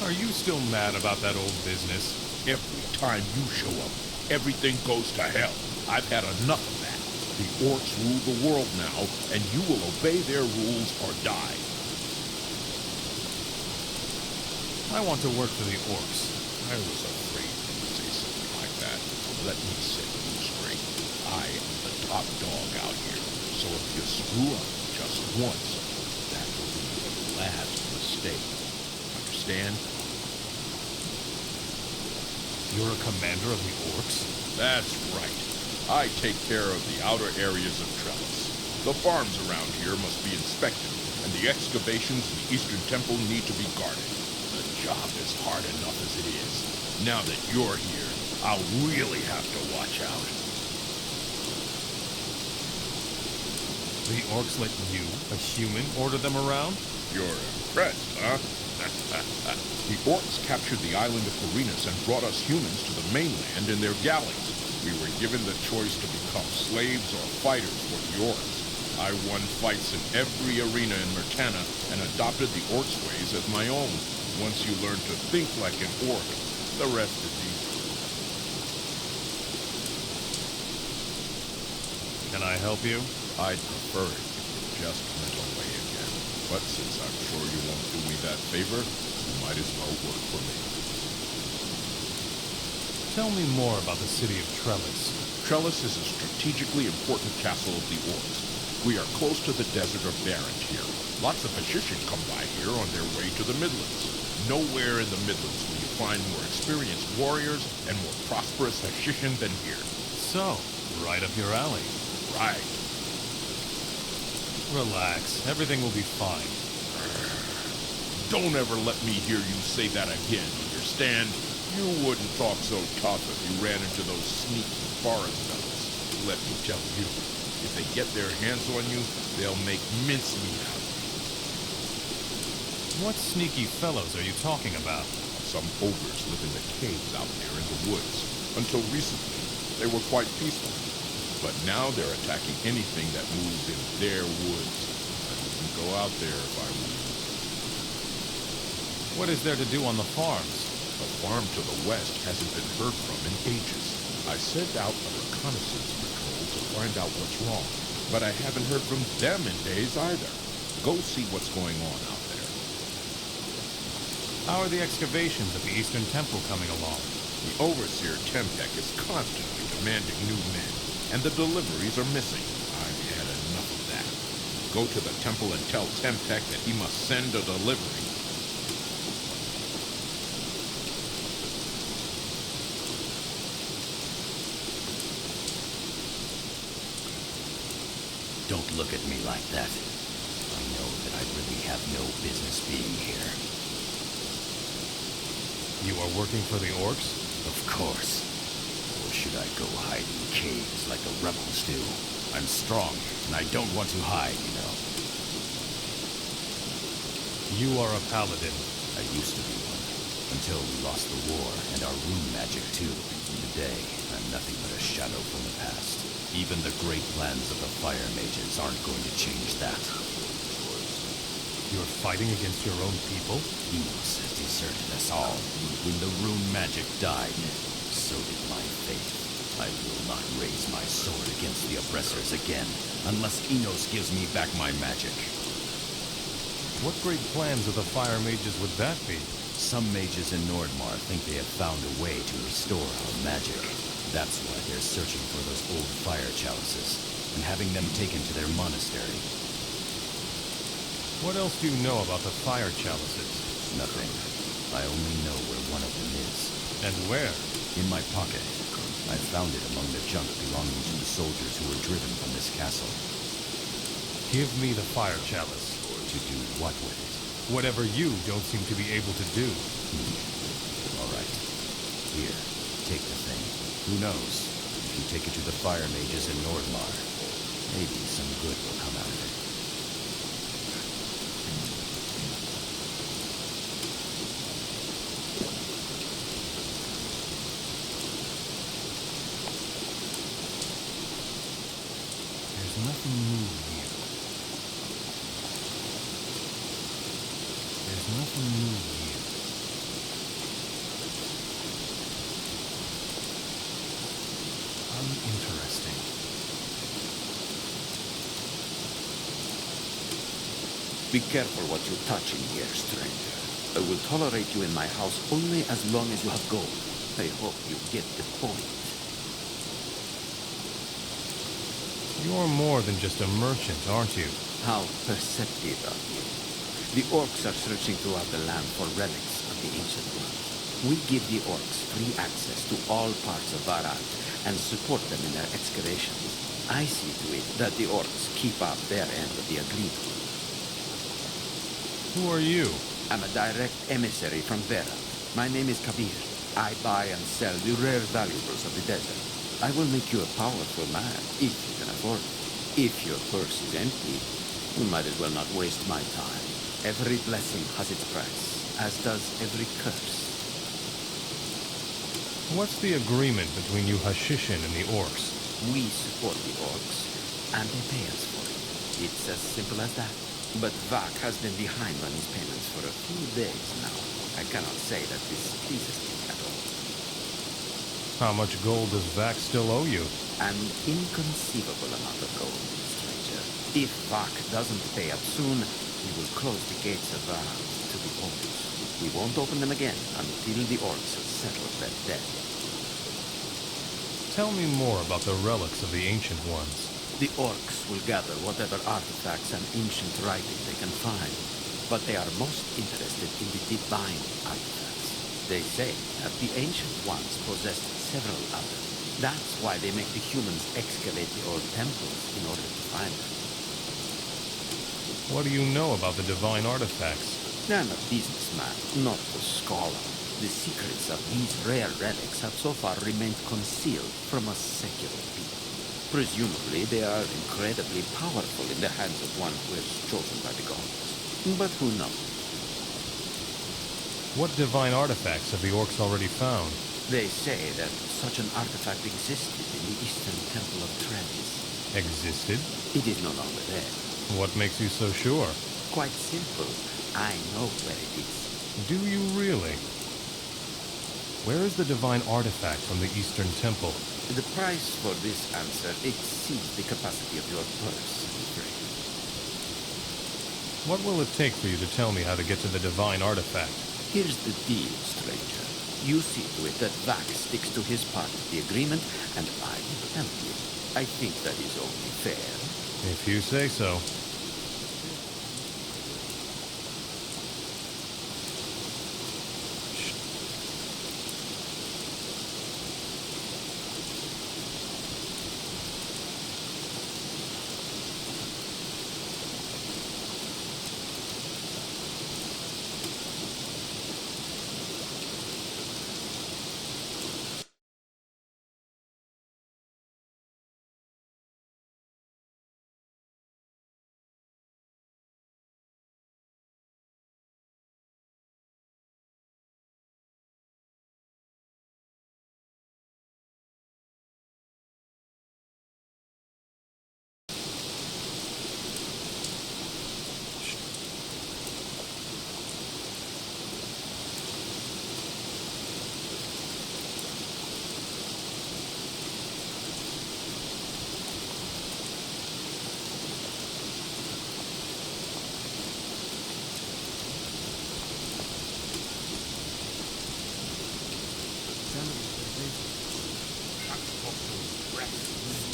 Are you still mad about that old business? Every time you show up, everything goes to hell. I've had enough of that. The orcs rule the world now, and you will obey their rules or die. I want to work for the orcs. I was afraid you would say something like that. Let me set you straight. I am the top dog out here, so if you screw up just once, that will be your last mistake. Understand? You're a commander of the orcs? That's right. I take care of the outer areas of Trellis. The farms around here must be inspected, and the excavations in the Eastern Temple need to be guarded. The job is hard enough as it is. Now that you're here, I'll really have to watch out. The orcs let you, a human, order them around? You're impressed, huh? The orcs captured the island of Carinas and brought us humans to the mainland in their galleys. We were given the choice to become slaves or fighters for the orcs. I won fights in every arena in Mertana and adopted the orcs' ways as my own. Once you learn to think like an orc, the rest is easy. Can I help you? I'd prefer it if you just went away again. But since I'm sure you won't do me that favor, you might as well work for me. Tell me more about the city of Trellis. Trellis is a strategically important castle of the orcs. We are close to the desert of Barrent here. Lots of Hashishin come by here on their way to the Midlands. Nowhere in the Midlands will you find more experienced warriors and more prosperous Hashishin than here. So, right up your alley. Right. Relax. Everything will be fine. Don't ever let me hear you say that again, understand? You wouldn't talk so tough if you ran into those sneaky forest fellows. Let me tell you, if they get their hands on you, they'll make mincemeat out of you. What sneaky fellows are you talking about? Some ogres live in the caves out there in the woods. Until recently, they were quite peaceful. But now they're attacking anything that moves in their woods. I wouldn't go out there if I were you. What is there to do on the farms? The farm to the west hasn't been heard from in ages. I sent out a reconnaissance patrol to find out what's wrong, but I haven't heard from them in days either. Go see what's going on out there. How are the excavations at the Eastern Temple coming along? The Overseer Tempek is constantly demanding new men, and the deliveries are missing. I've had enough of that. Go to the temple and tell Tempek that he must send a delivery. Don't look at me like that. I know that I really have no business being here. You are working for the orcs? Of course. Or should I go hide in caves like the rebels do? I'm strong, and I don't want to hide, you know. You are a paladin. I used to be one, until we lost the war, and our rune magic too. Today, I'm nothing but a shadow from the past. Even the great plans of the fire mages aren't going to change that. You're fighting against your own people? Enos has deserted us all. When the rune magic died, so did my faith. I will not raise my sword against the oppressors again, unless Enos gives me back my magic. What great plans of the fire mages would that be? Some mages in Nordmar think they have found a way to restore our magic. That's why they're searching for those old fire chalices, and having them taken to their monastery. What else do you know about the fire chalices? Nothing. I only know where one of them is. And where? In my pocket. I found it among the junk belonging to the soldiers who were driven from this castle. Give me the fire chalice. To do what with it? Whatever you don't seem to be able to do. All right. Here, take the thing. Who knows? If you take it to the fire mages in Nordmar, maybe some good will come out of it. There's nothing new here. There's nothing new here. Uninteresting. Be careful what you touch in here, stranger. I will tolerate you in my house only as long as you have gold. I hope you get the point. You're more than just a merchant, aren't you? How perceptive of you. The orcs are searching throughout the land for relics of the Ancient Ones. We give the orcs free access to all parts of Varan and support them in their excavations. I see to it that the orcs keep up their end of the agreement. Who are you? I'm a direct emissary from Vera. My name is Kabir. I buy and sell the rare valuables of the desert. I will make you a powerful man, if you can afford it. If your purse is empty, you might as well not waste my time. Every blessing has its price, as does every curse. What's the agreement between you Hashishin and the orcs? We support the orcs, and they pay us for it. It's as simple as that. But Vak has been behind on his payments for a few days now. I cannot say that this pleases me at all. How much gold does Vax still owe you? An inconceivable amount of gold, stranger. If Vak doesn't pay up soon, we will close the gates of Varan to the orcs. We won't open them again until the orcs have settled their debt. Tell me more about the relics of the Ancient Ones. The orcs will gather whatever artifacts and ancient writing they can find, but they are most interested in the divine artifacts. They say that the Ancient Ones possessed several of them. That's why they make the humans excavate the old temples in order to find them. What do you know about the divine artifacts? I'm a businessman, not a scholar. The secrets of these rare relics have so far remained concealed from us secular people. Presumably, they are incredibly powerful in the hands of one who is chosen by the gods. But who knows? What divine artifacts have the orcs already found? They say that such an artifact existed in the Eastern Temple of Trellis. Existed? It is no longer there. What makes you so sure? Quite simple. I know where it is. Do you really? Where is the divine artifact from the Eastern Temple? The price for this answer exceeds the capacity of your purse, I'm afraid. What will it take for you to tell me how to get to the divine artifact? Here's the deal, stranger. You see to it that Vax sticks to his part of the agreement, and I will help you. I think that is only fair. If you say so.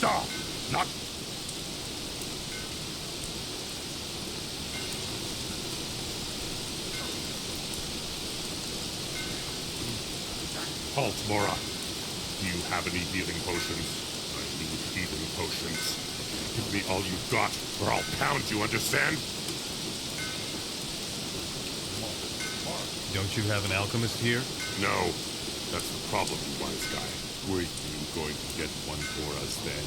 Stop! Not... Halt, Mora. Do you have any healing potions? I need healing potions. me all you got, or I'll pound you, understand? Don't you have an alchemist here? No. That's the problem, you wise guy. Were you going to get one for us then?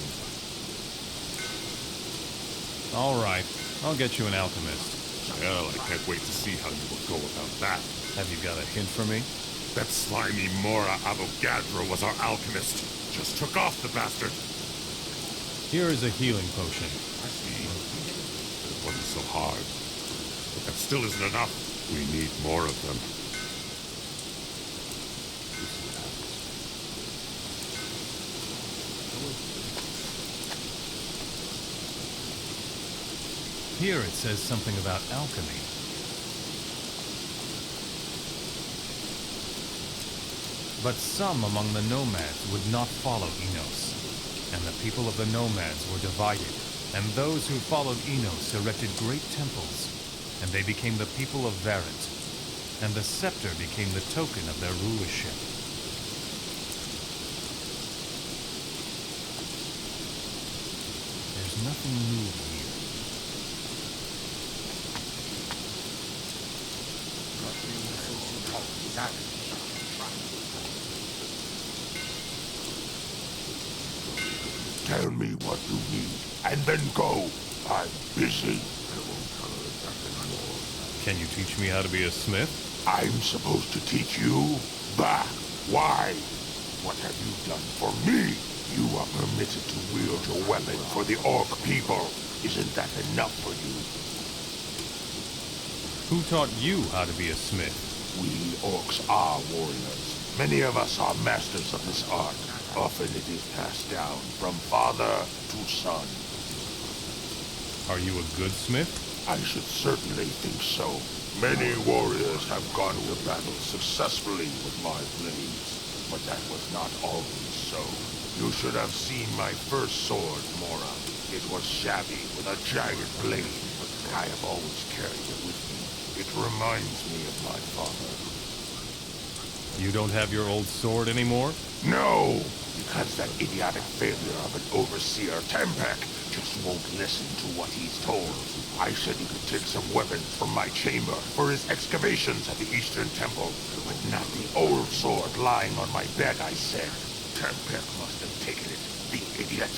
All right. I'll get you an alchemist. Well, I can't wait to see how you will go about that. Have you got a hint for me? That slimy Mora Avogadro was our alchemist. Just took off the bastard. Here is a healing potion. I see. It wasn't so hard. But that still isn't enough. We need more of them. Here it says something about alchemy. But some among the nomads would not follow Enos, and the people of the nomads were divided, and those who followed Enos erected great temples, and they became the people of Varant, and the scepter became the token of their rulership. There's nothing new here. Tell me what you need, and then go. I'm busy. Can you teach me how to be a smith? I'm supposed to teach you? Bah! Why? What have you done for me? You are permitted to wield your weapon for the Orc people. Isn't that enough for you? Who taught you how to be a smith? We Orcs are warriors. Many of us are masters of this art. Often it is passed down from father to son. Are you a good smith? I should certainly think so. Many warriors have gone to battle successfully with my blades, but that was not always so. You should have seen my first sword, Mora. It was shabby with a jagged blade, but I have always carried it with me. It reminds me of my father. You don't have your old sword anymore? No! Because that idiotic failure of an overseer, Tempek, just won't listen to what he's told. I said he could take some weapons from my chamber for his excavations at the Eastern Temple, but not the old sword lying on my bed, I said. Tempek must have taken it, the idiot.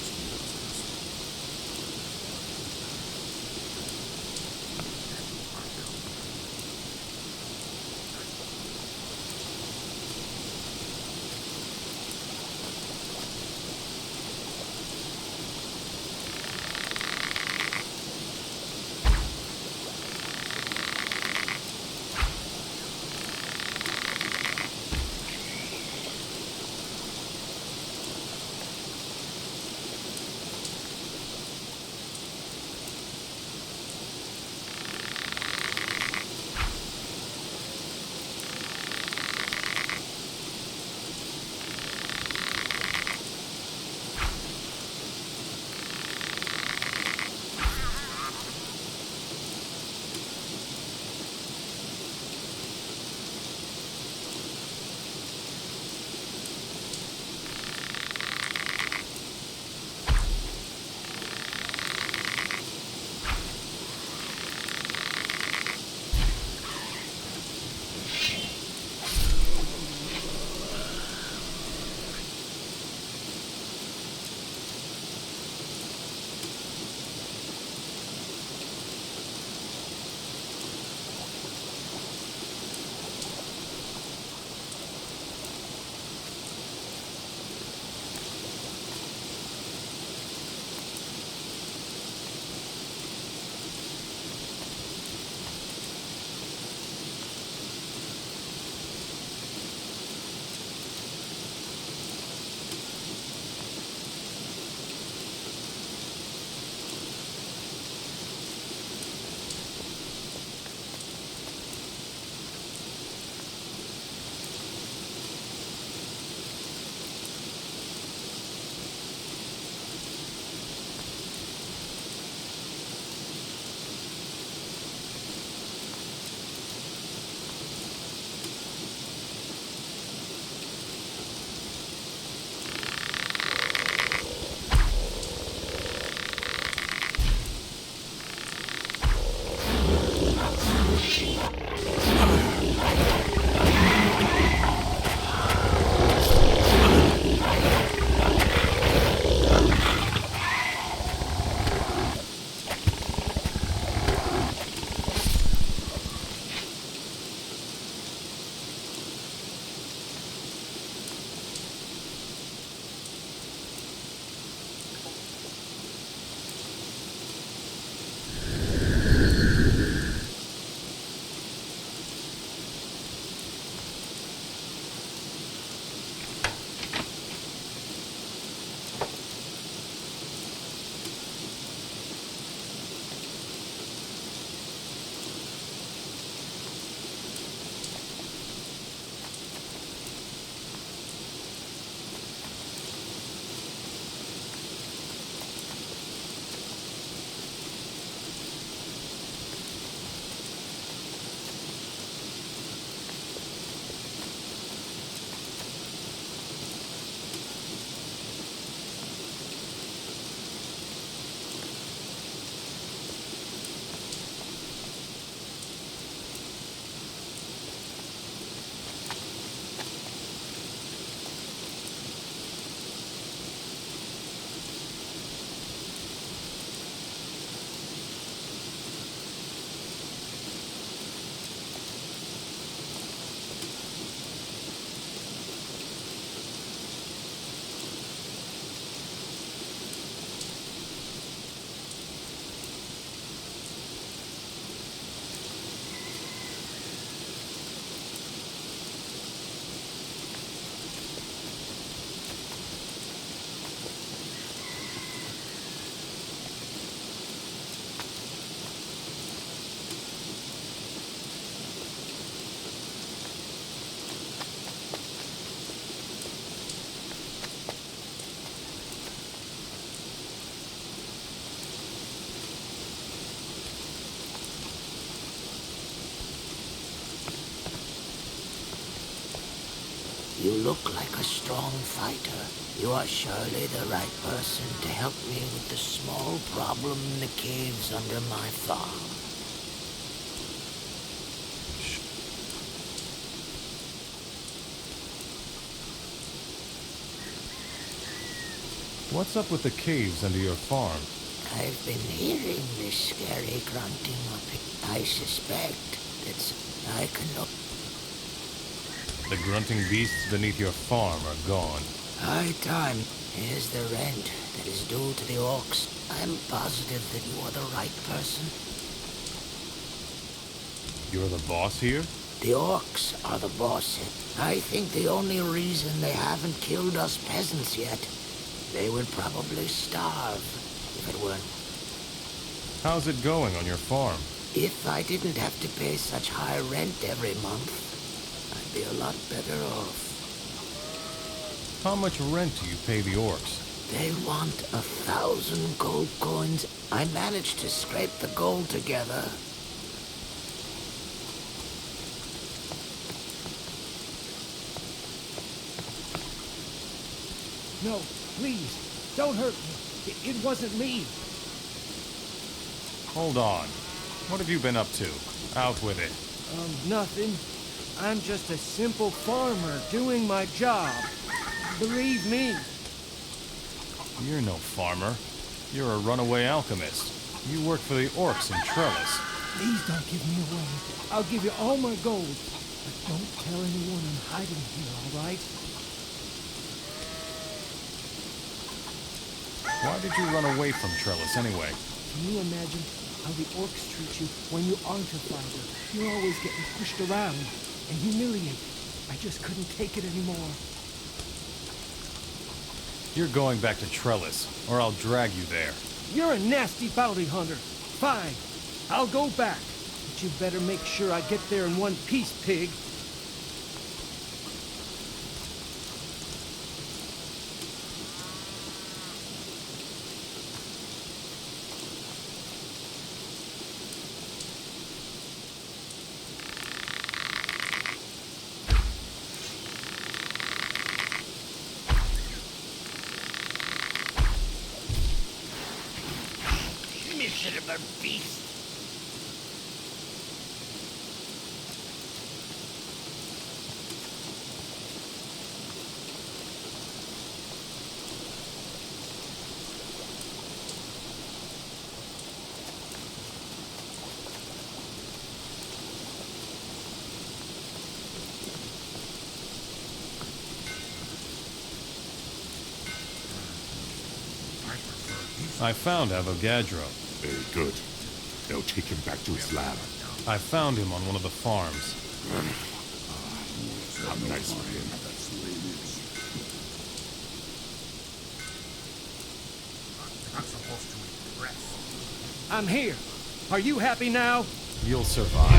You look like a strong fighter. You are surely the right person to help me with the small problem in the caves under my farm. What's up with the caves under your farm? I've been hearing this scary grunting up here. I suspect that I can look. The grunting beasts beneath your farm are gone. High time. Here's the rent that is due to the orcs. I'm positive that you are the right person. You're the boss here? The orcs are the boss. I think the only reason they haven't killed us peasants yet, they would probably starve if it weren't. How's it going on your farm? If I didn't have to pay such high rent every month, I'd be a lot better off. How much rent do you pay the orcs? They want 1,000 gold coins. I managed to scrape the gold together. No, please, don't hurt me. It wasn't me. Hold on. What have you been up to? Out with it. Nothing. I'm just a simple farmer doing my job. Believe me. You're no farmer. You're a runaway alchemist. You work for the orcs in Trellis. Please don't give me away. I'll give you all my gold. But don't tell anyone I'm hiding here, all right? Why did you run away from Trellis anyway? Can you imagine how the orcs treat you when you aren't a fighter? You're always getting pushed around and humiliated. I just couldn't take it anymore. You're going back to Trellis, or I'll drag you there. You're a nasty bounty hunter. Fine. I'll go back. But you better make sure I get there in one piece, pig. Miserable beast. I found Avogadro. Very good. Now take him back to his lab. I found him on one of the farms. How nice for him. I'm here. Are you happy now? You'll survive.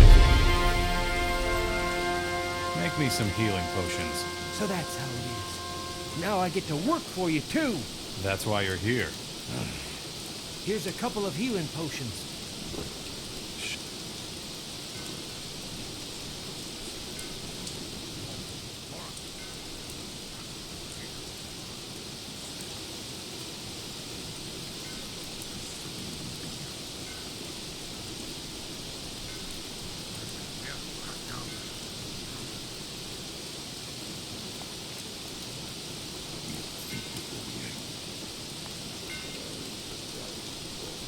Make me some healing potions. So that's how it is. Now I get to work for you, too. That's why you're here. Here's a couple of healing potions.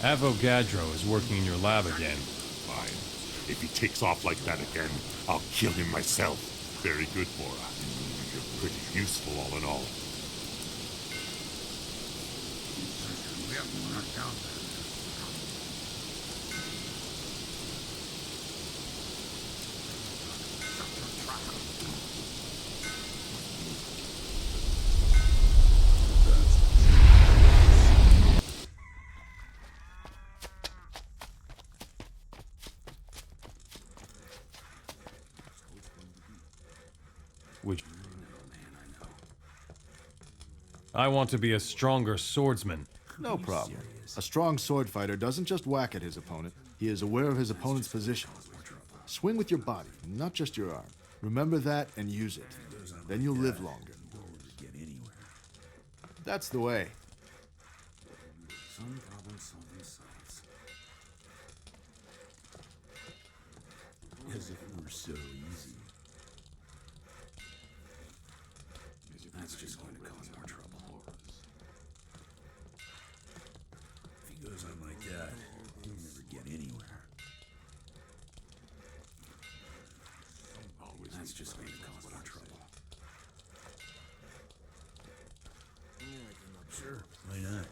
Avogadro is working in your lab again. Fine. If he takes off like that again, I'll kill him myself. Very good, Mora. You're pretty useful all in all. Which I want to be a stronger swordsman. No problem. A strong sword fighter doesn't just whack at his opponent. He is aware of his opponent's position. Swing with your body, not just your arm. Remember that and use it. Then you'll live longer. That's the way. Some problems solve themselves. As if it were so easy. That's just going to cause more trouble. If he goes on like that, he'll never get anywhere. That's just going to cause more trouble. Sure, why not?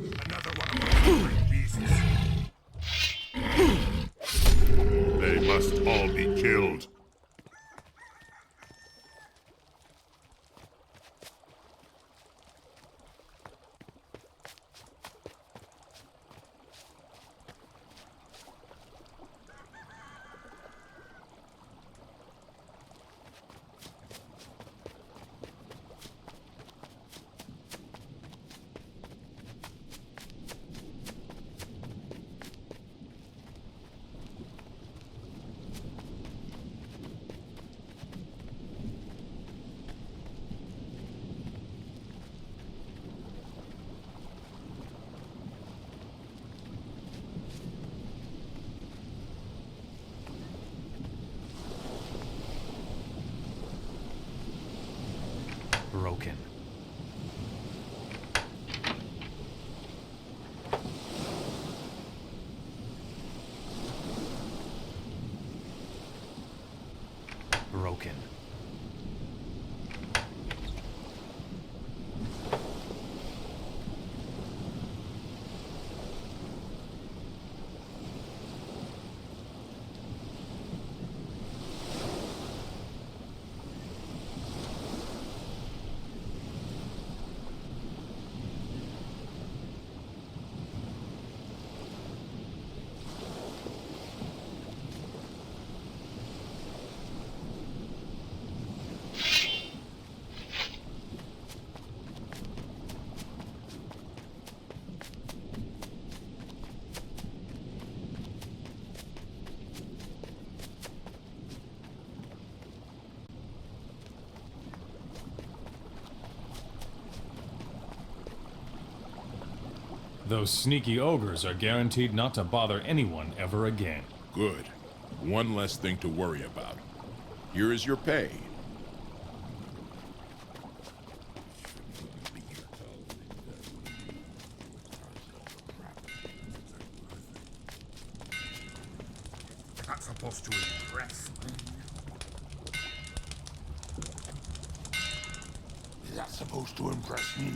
Another one of those great beasts. They must all be killed. Broken. Broken. Those sneaky ogres are guaranteed not to bother anyone ever again. Good. One less thing to worry about. Here is your pay. Not supposed to impress me. Is that supposed to impress me?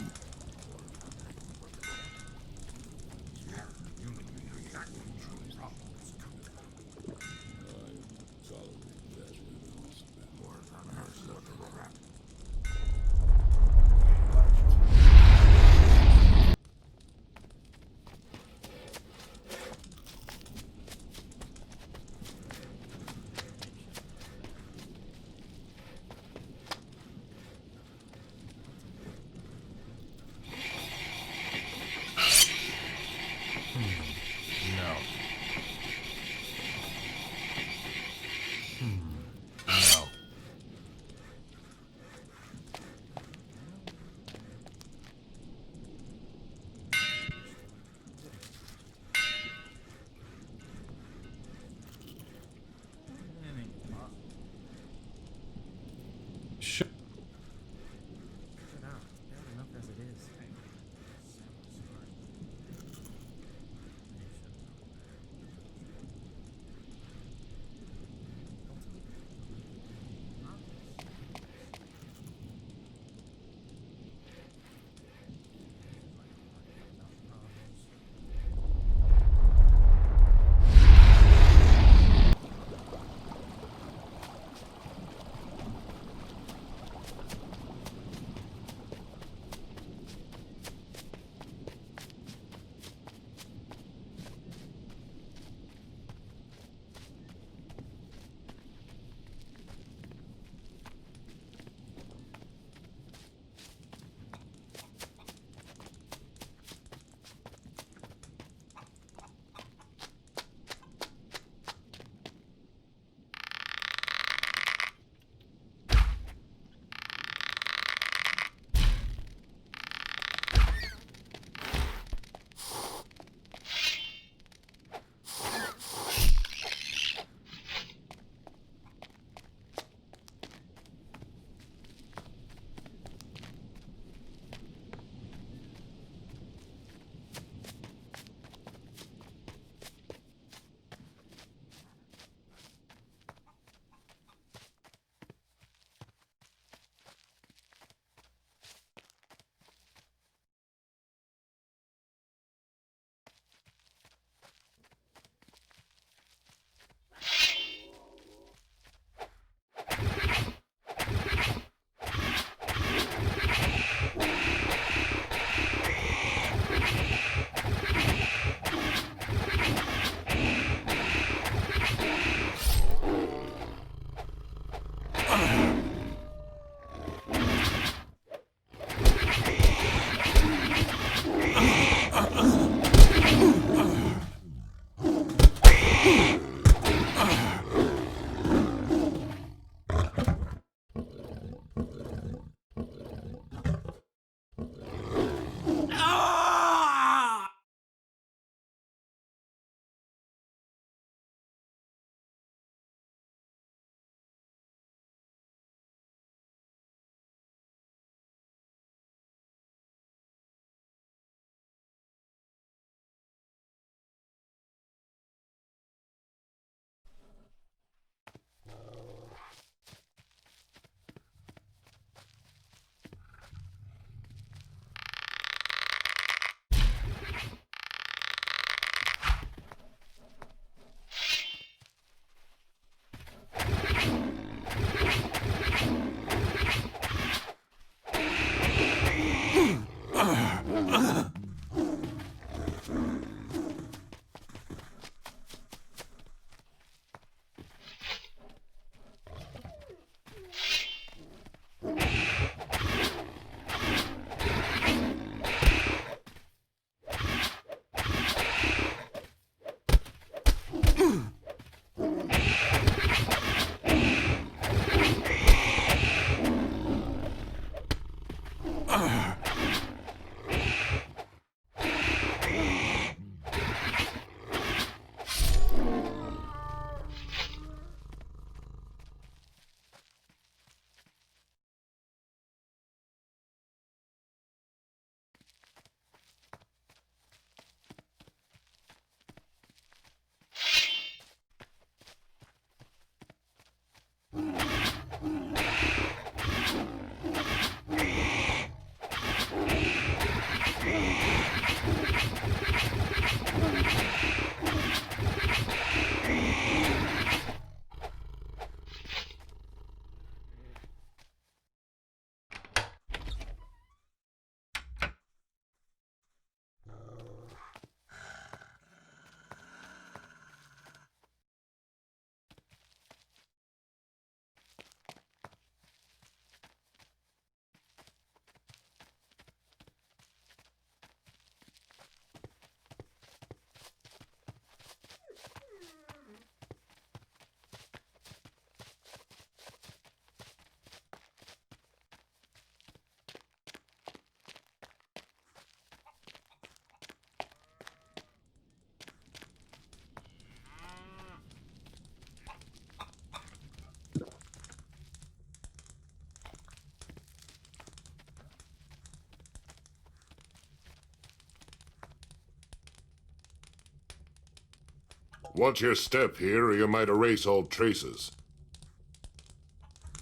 Watch your step here, or you might erase all traces.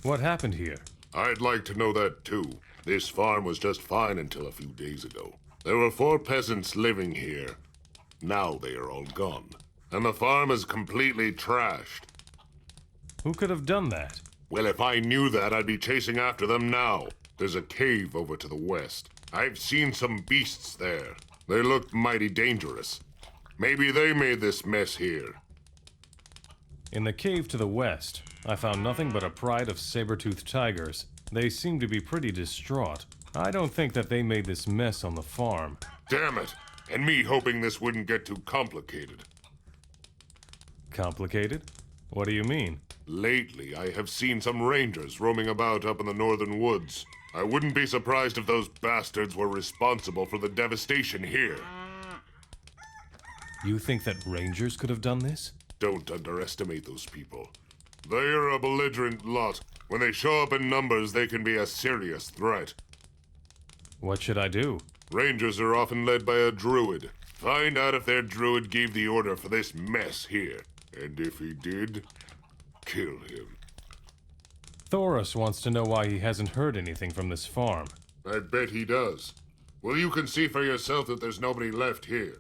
What happened here? I'd like to know that too. This farm was just fine until a few days ago. There were 4 peasants living here. Now they are all gone. And the farm is completely trashed. Who could have done that? Well, if I knew that, I'd be chasing after them now. There's a cave over to the west. I've seen some beasts there. They look mighty dangerous. Maybe they made this mess here. In the cave to the west, I found nothing but a pride of saber-toothed tigers. They seem to be pretty distraught. I don't think that they made this mess on the farm. Damn it! And me hoping this wouldn't get too complicated. Complicated? What do you mean? Lately, I have seen some rangers roaming about up in the northern woods. I wouldn't be surprised if those bastards were responsible for the devastation here. You think that rangers could have done this? Don't underestimate those people. They're a belligerent lot. When they show up in numbers, they can be a serious threat. What should I do? Rangers are often led by a druid. Find out if their druid gave the order for this mess here. And if he did, kill him. Thoros wants to know why he hasn't heard anything from this farm. I bet he does. Well, you can see for yourself that there's nobody left here.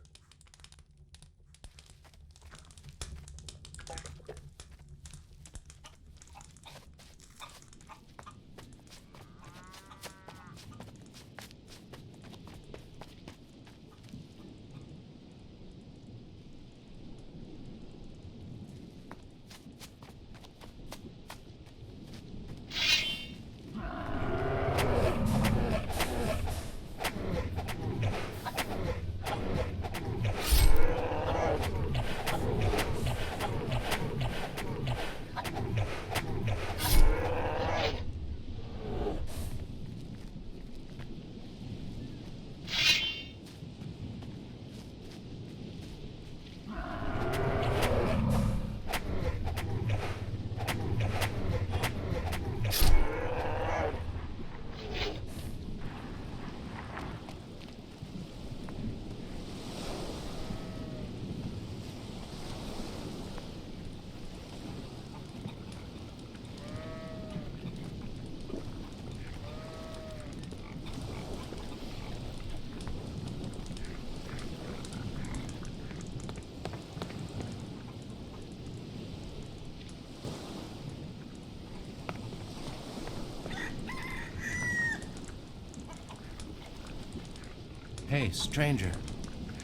Hey, stranger.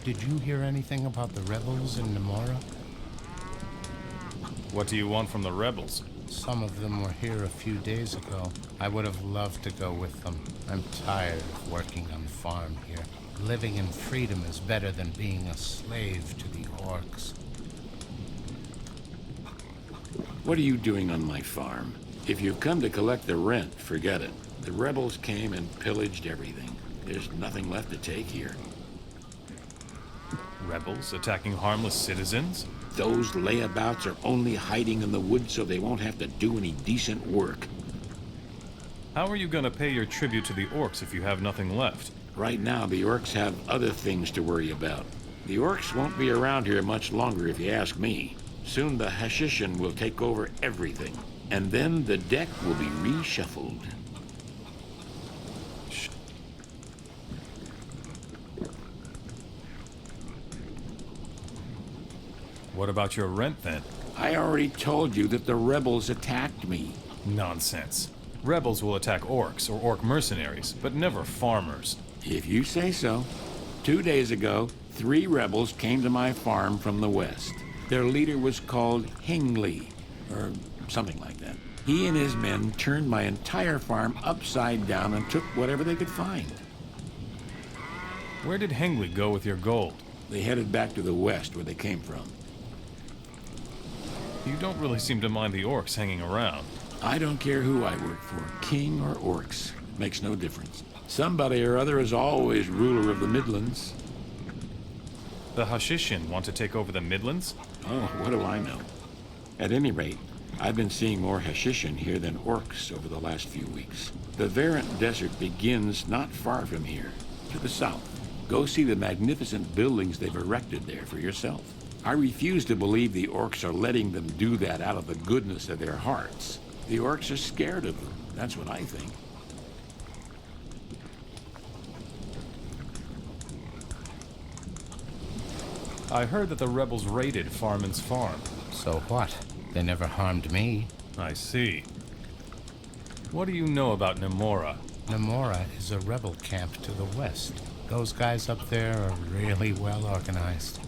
Did you hear anything about the rebels in Nomura? What do you want from the rebels? Some of them were here a few days ago. I would have loved to go with them. I'm tired of working on the farm here. Living in freedom is better than being a slave to the orcs. What are you doing on my farm? If you've come to collect the rent, forget it. The rebels came and pillaged everything. There's nothing left to take here. Rebels attacking harmless citizens? Those layabouts are only hiding in the woods so they won't have to do any decent work. How are you gonna pay your tribute to the orcs if you have nothing left? Right now, the orcs have other things to worry about. The orcs won't be around here much longer if you ask me. Soon the Hashishin will take over everything, and then the deck will be reshuffled. What about your rent, then? I already told you that the rebels attacked me. Nonsense. Rebels will attack orcs or orc mercenaries, but never farmers. If you say so. 2 days ago, 3 rebels came to my farm from the west. Their leader was called Hengli, or something like that. He and his men turned my entire farm upside down and took whatever they could find. Where did Hengli go with your gold? They headed back to the west, where they came from. You don't really seem to mind the orcs hanging around. I don't care who I work for, king or orcs. Makes no difference. Somebody or other is always ruler of the Midlands. The Hashishin want to take over the Midlands? Oh, what do I know? At any rate, I've been seeing more Hashishin here than orcs over the last few weeks. The Verant Desert begins not far from here, to the south. Go see the magnificent buildings they've erected there for yourself. I refuse to believe the orcs are letting them do that out of the goodness of their hearts. The orcs are scared of them. That's what I think. I heard that the rebels raided Farman's farm. So what? They never harmed me. I see. What do you know about Nomura? Nomura is a rebel camp to the west. Those guys up there are really well organized.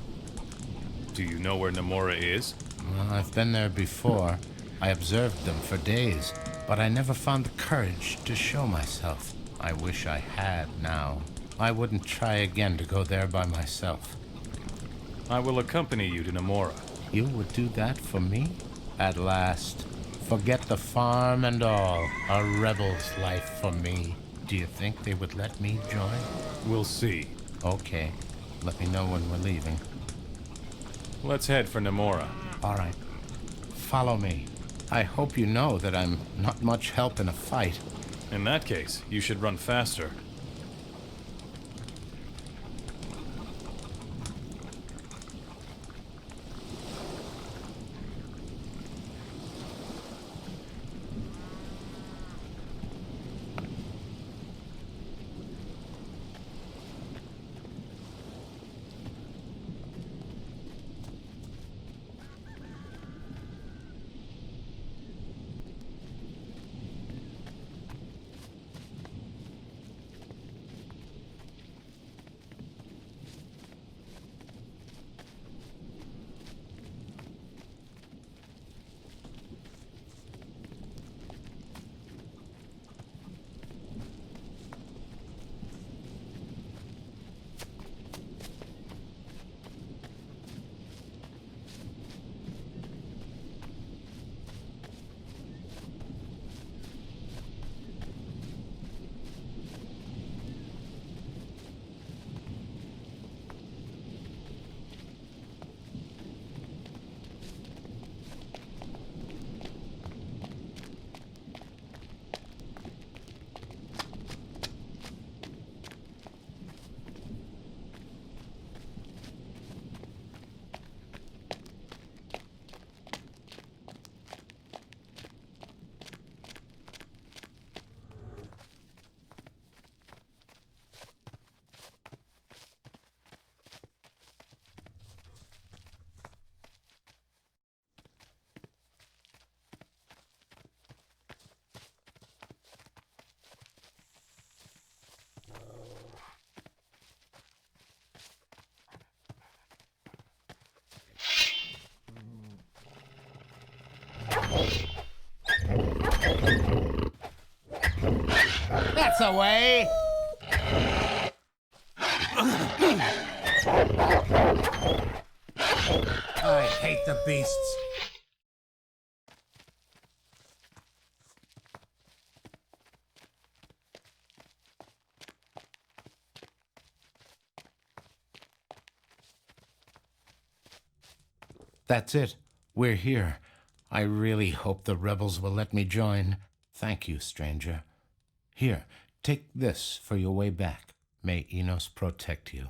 Do you know where Nomura is? Well, I've been there before. I observed them for days, but I never found the courage to show myself. I wish I had now. I wouldn't try again to go there by myself. I will accompany you to Nomura. You would do that for me? At last. Forget the farm and all. A rebel's life for me. Do you think they would let me join? We'll see. Okay. Let me know when we're leaving. Let's head for Nomura. All right. Follow me. I hope you know that I'm not much help in a fight. In that case, you should run faster. That's the way! I hate the beasts. That's it. We're here. I really hope the rebels will let me join. Thank you, stranger. Here, take this for your way back. May Enos protect you.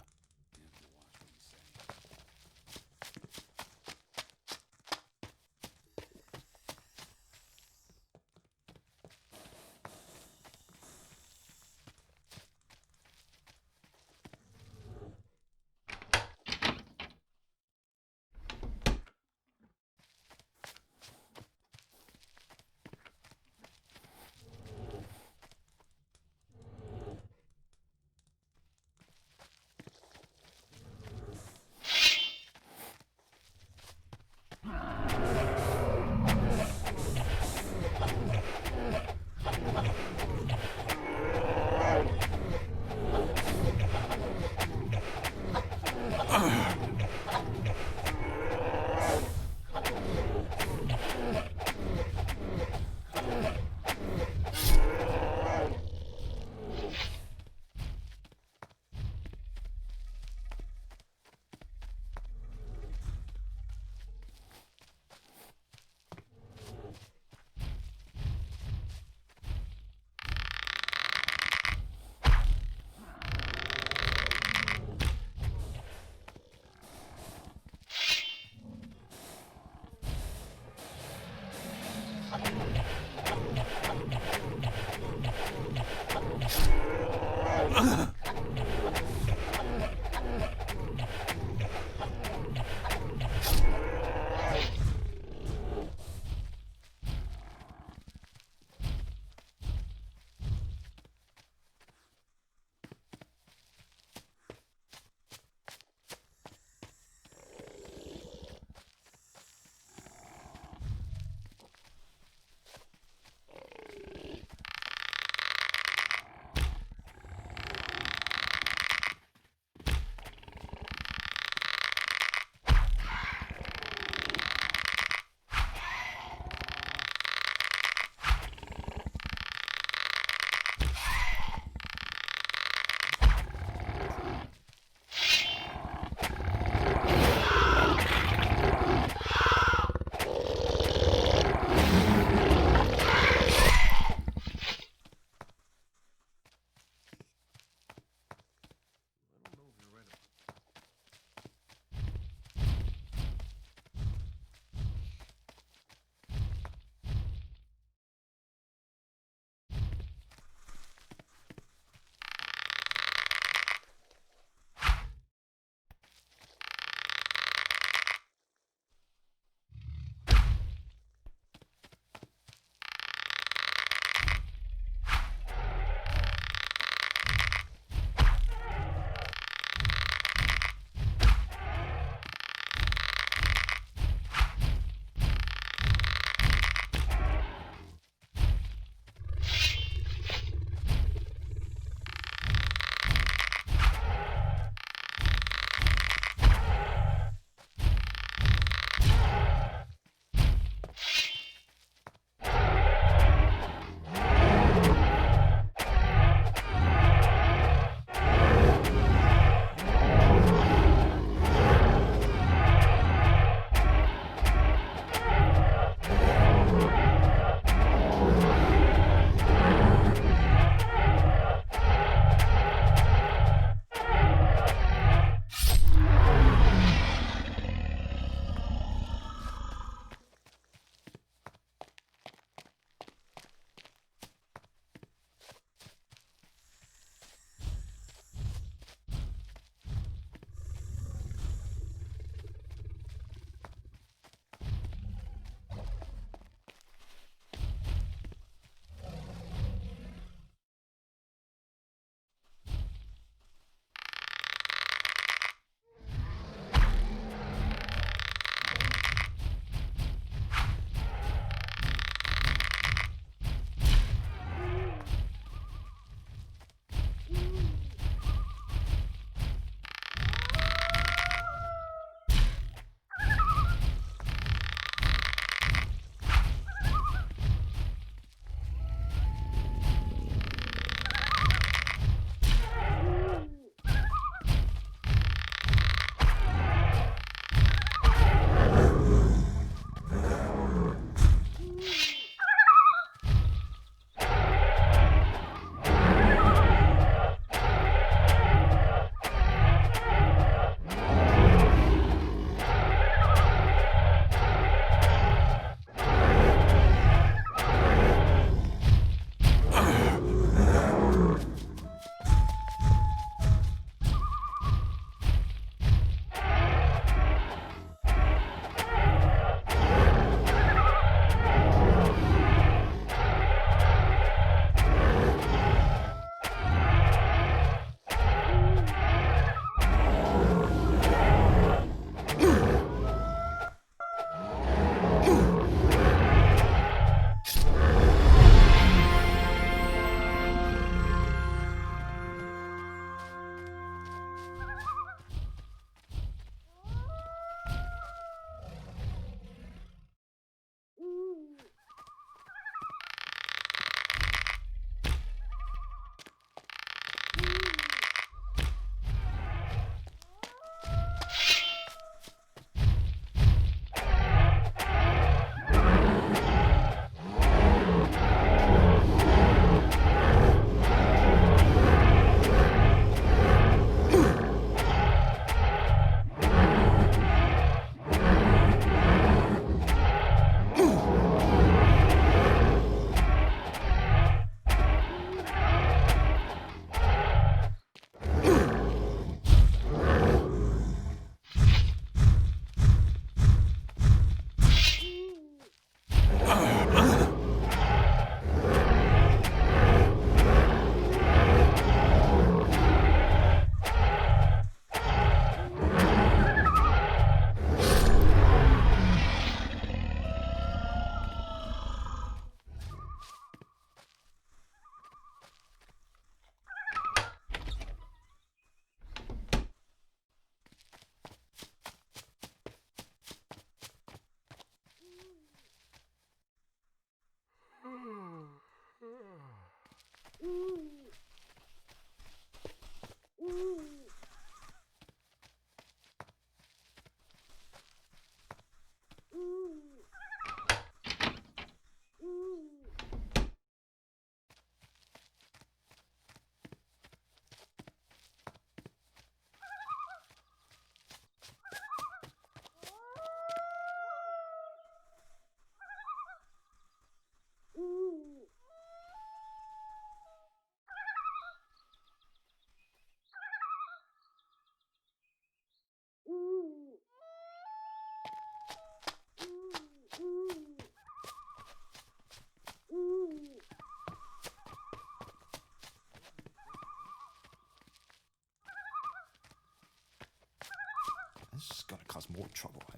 more trouble.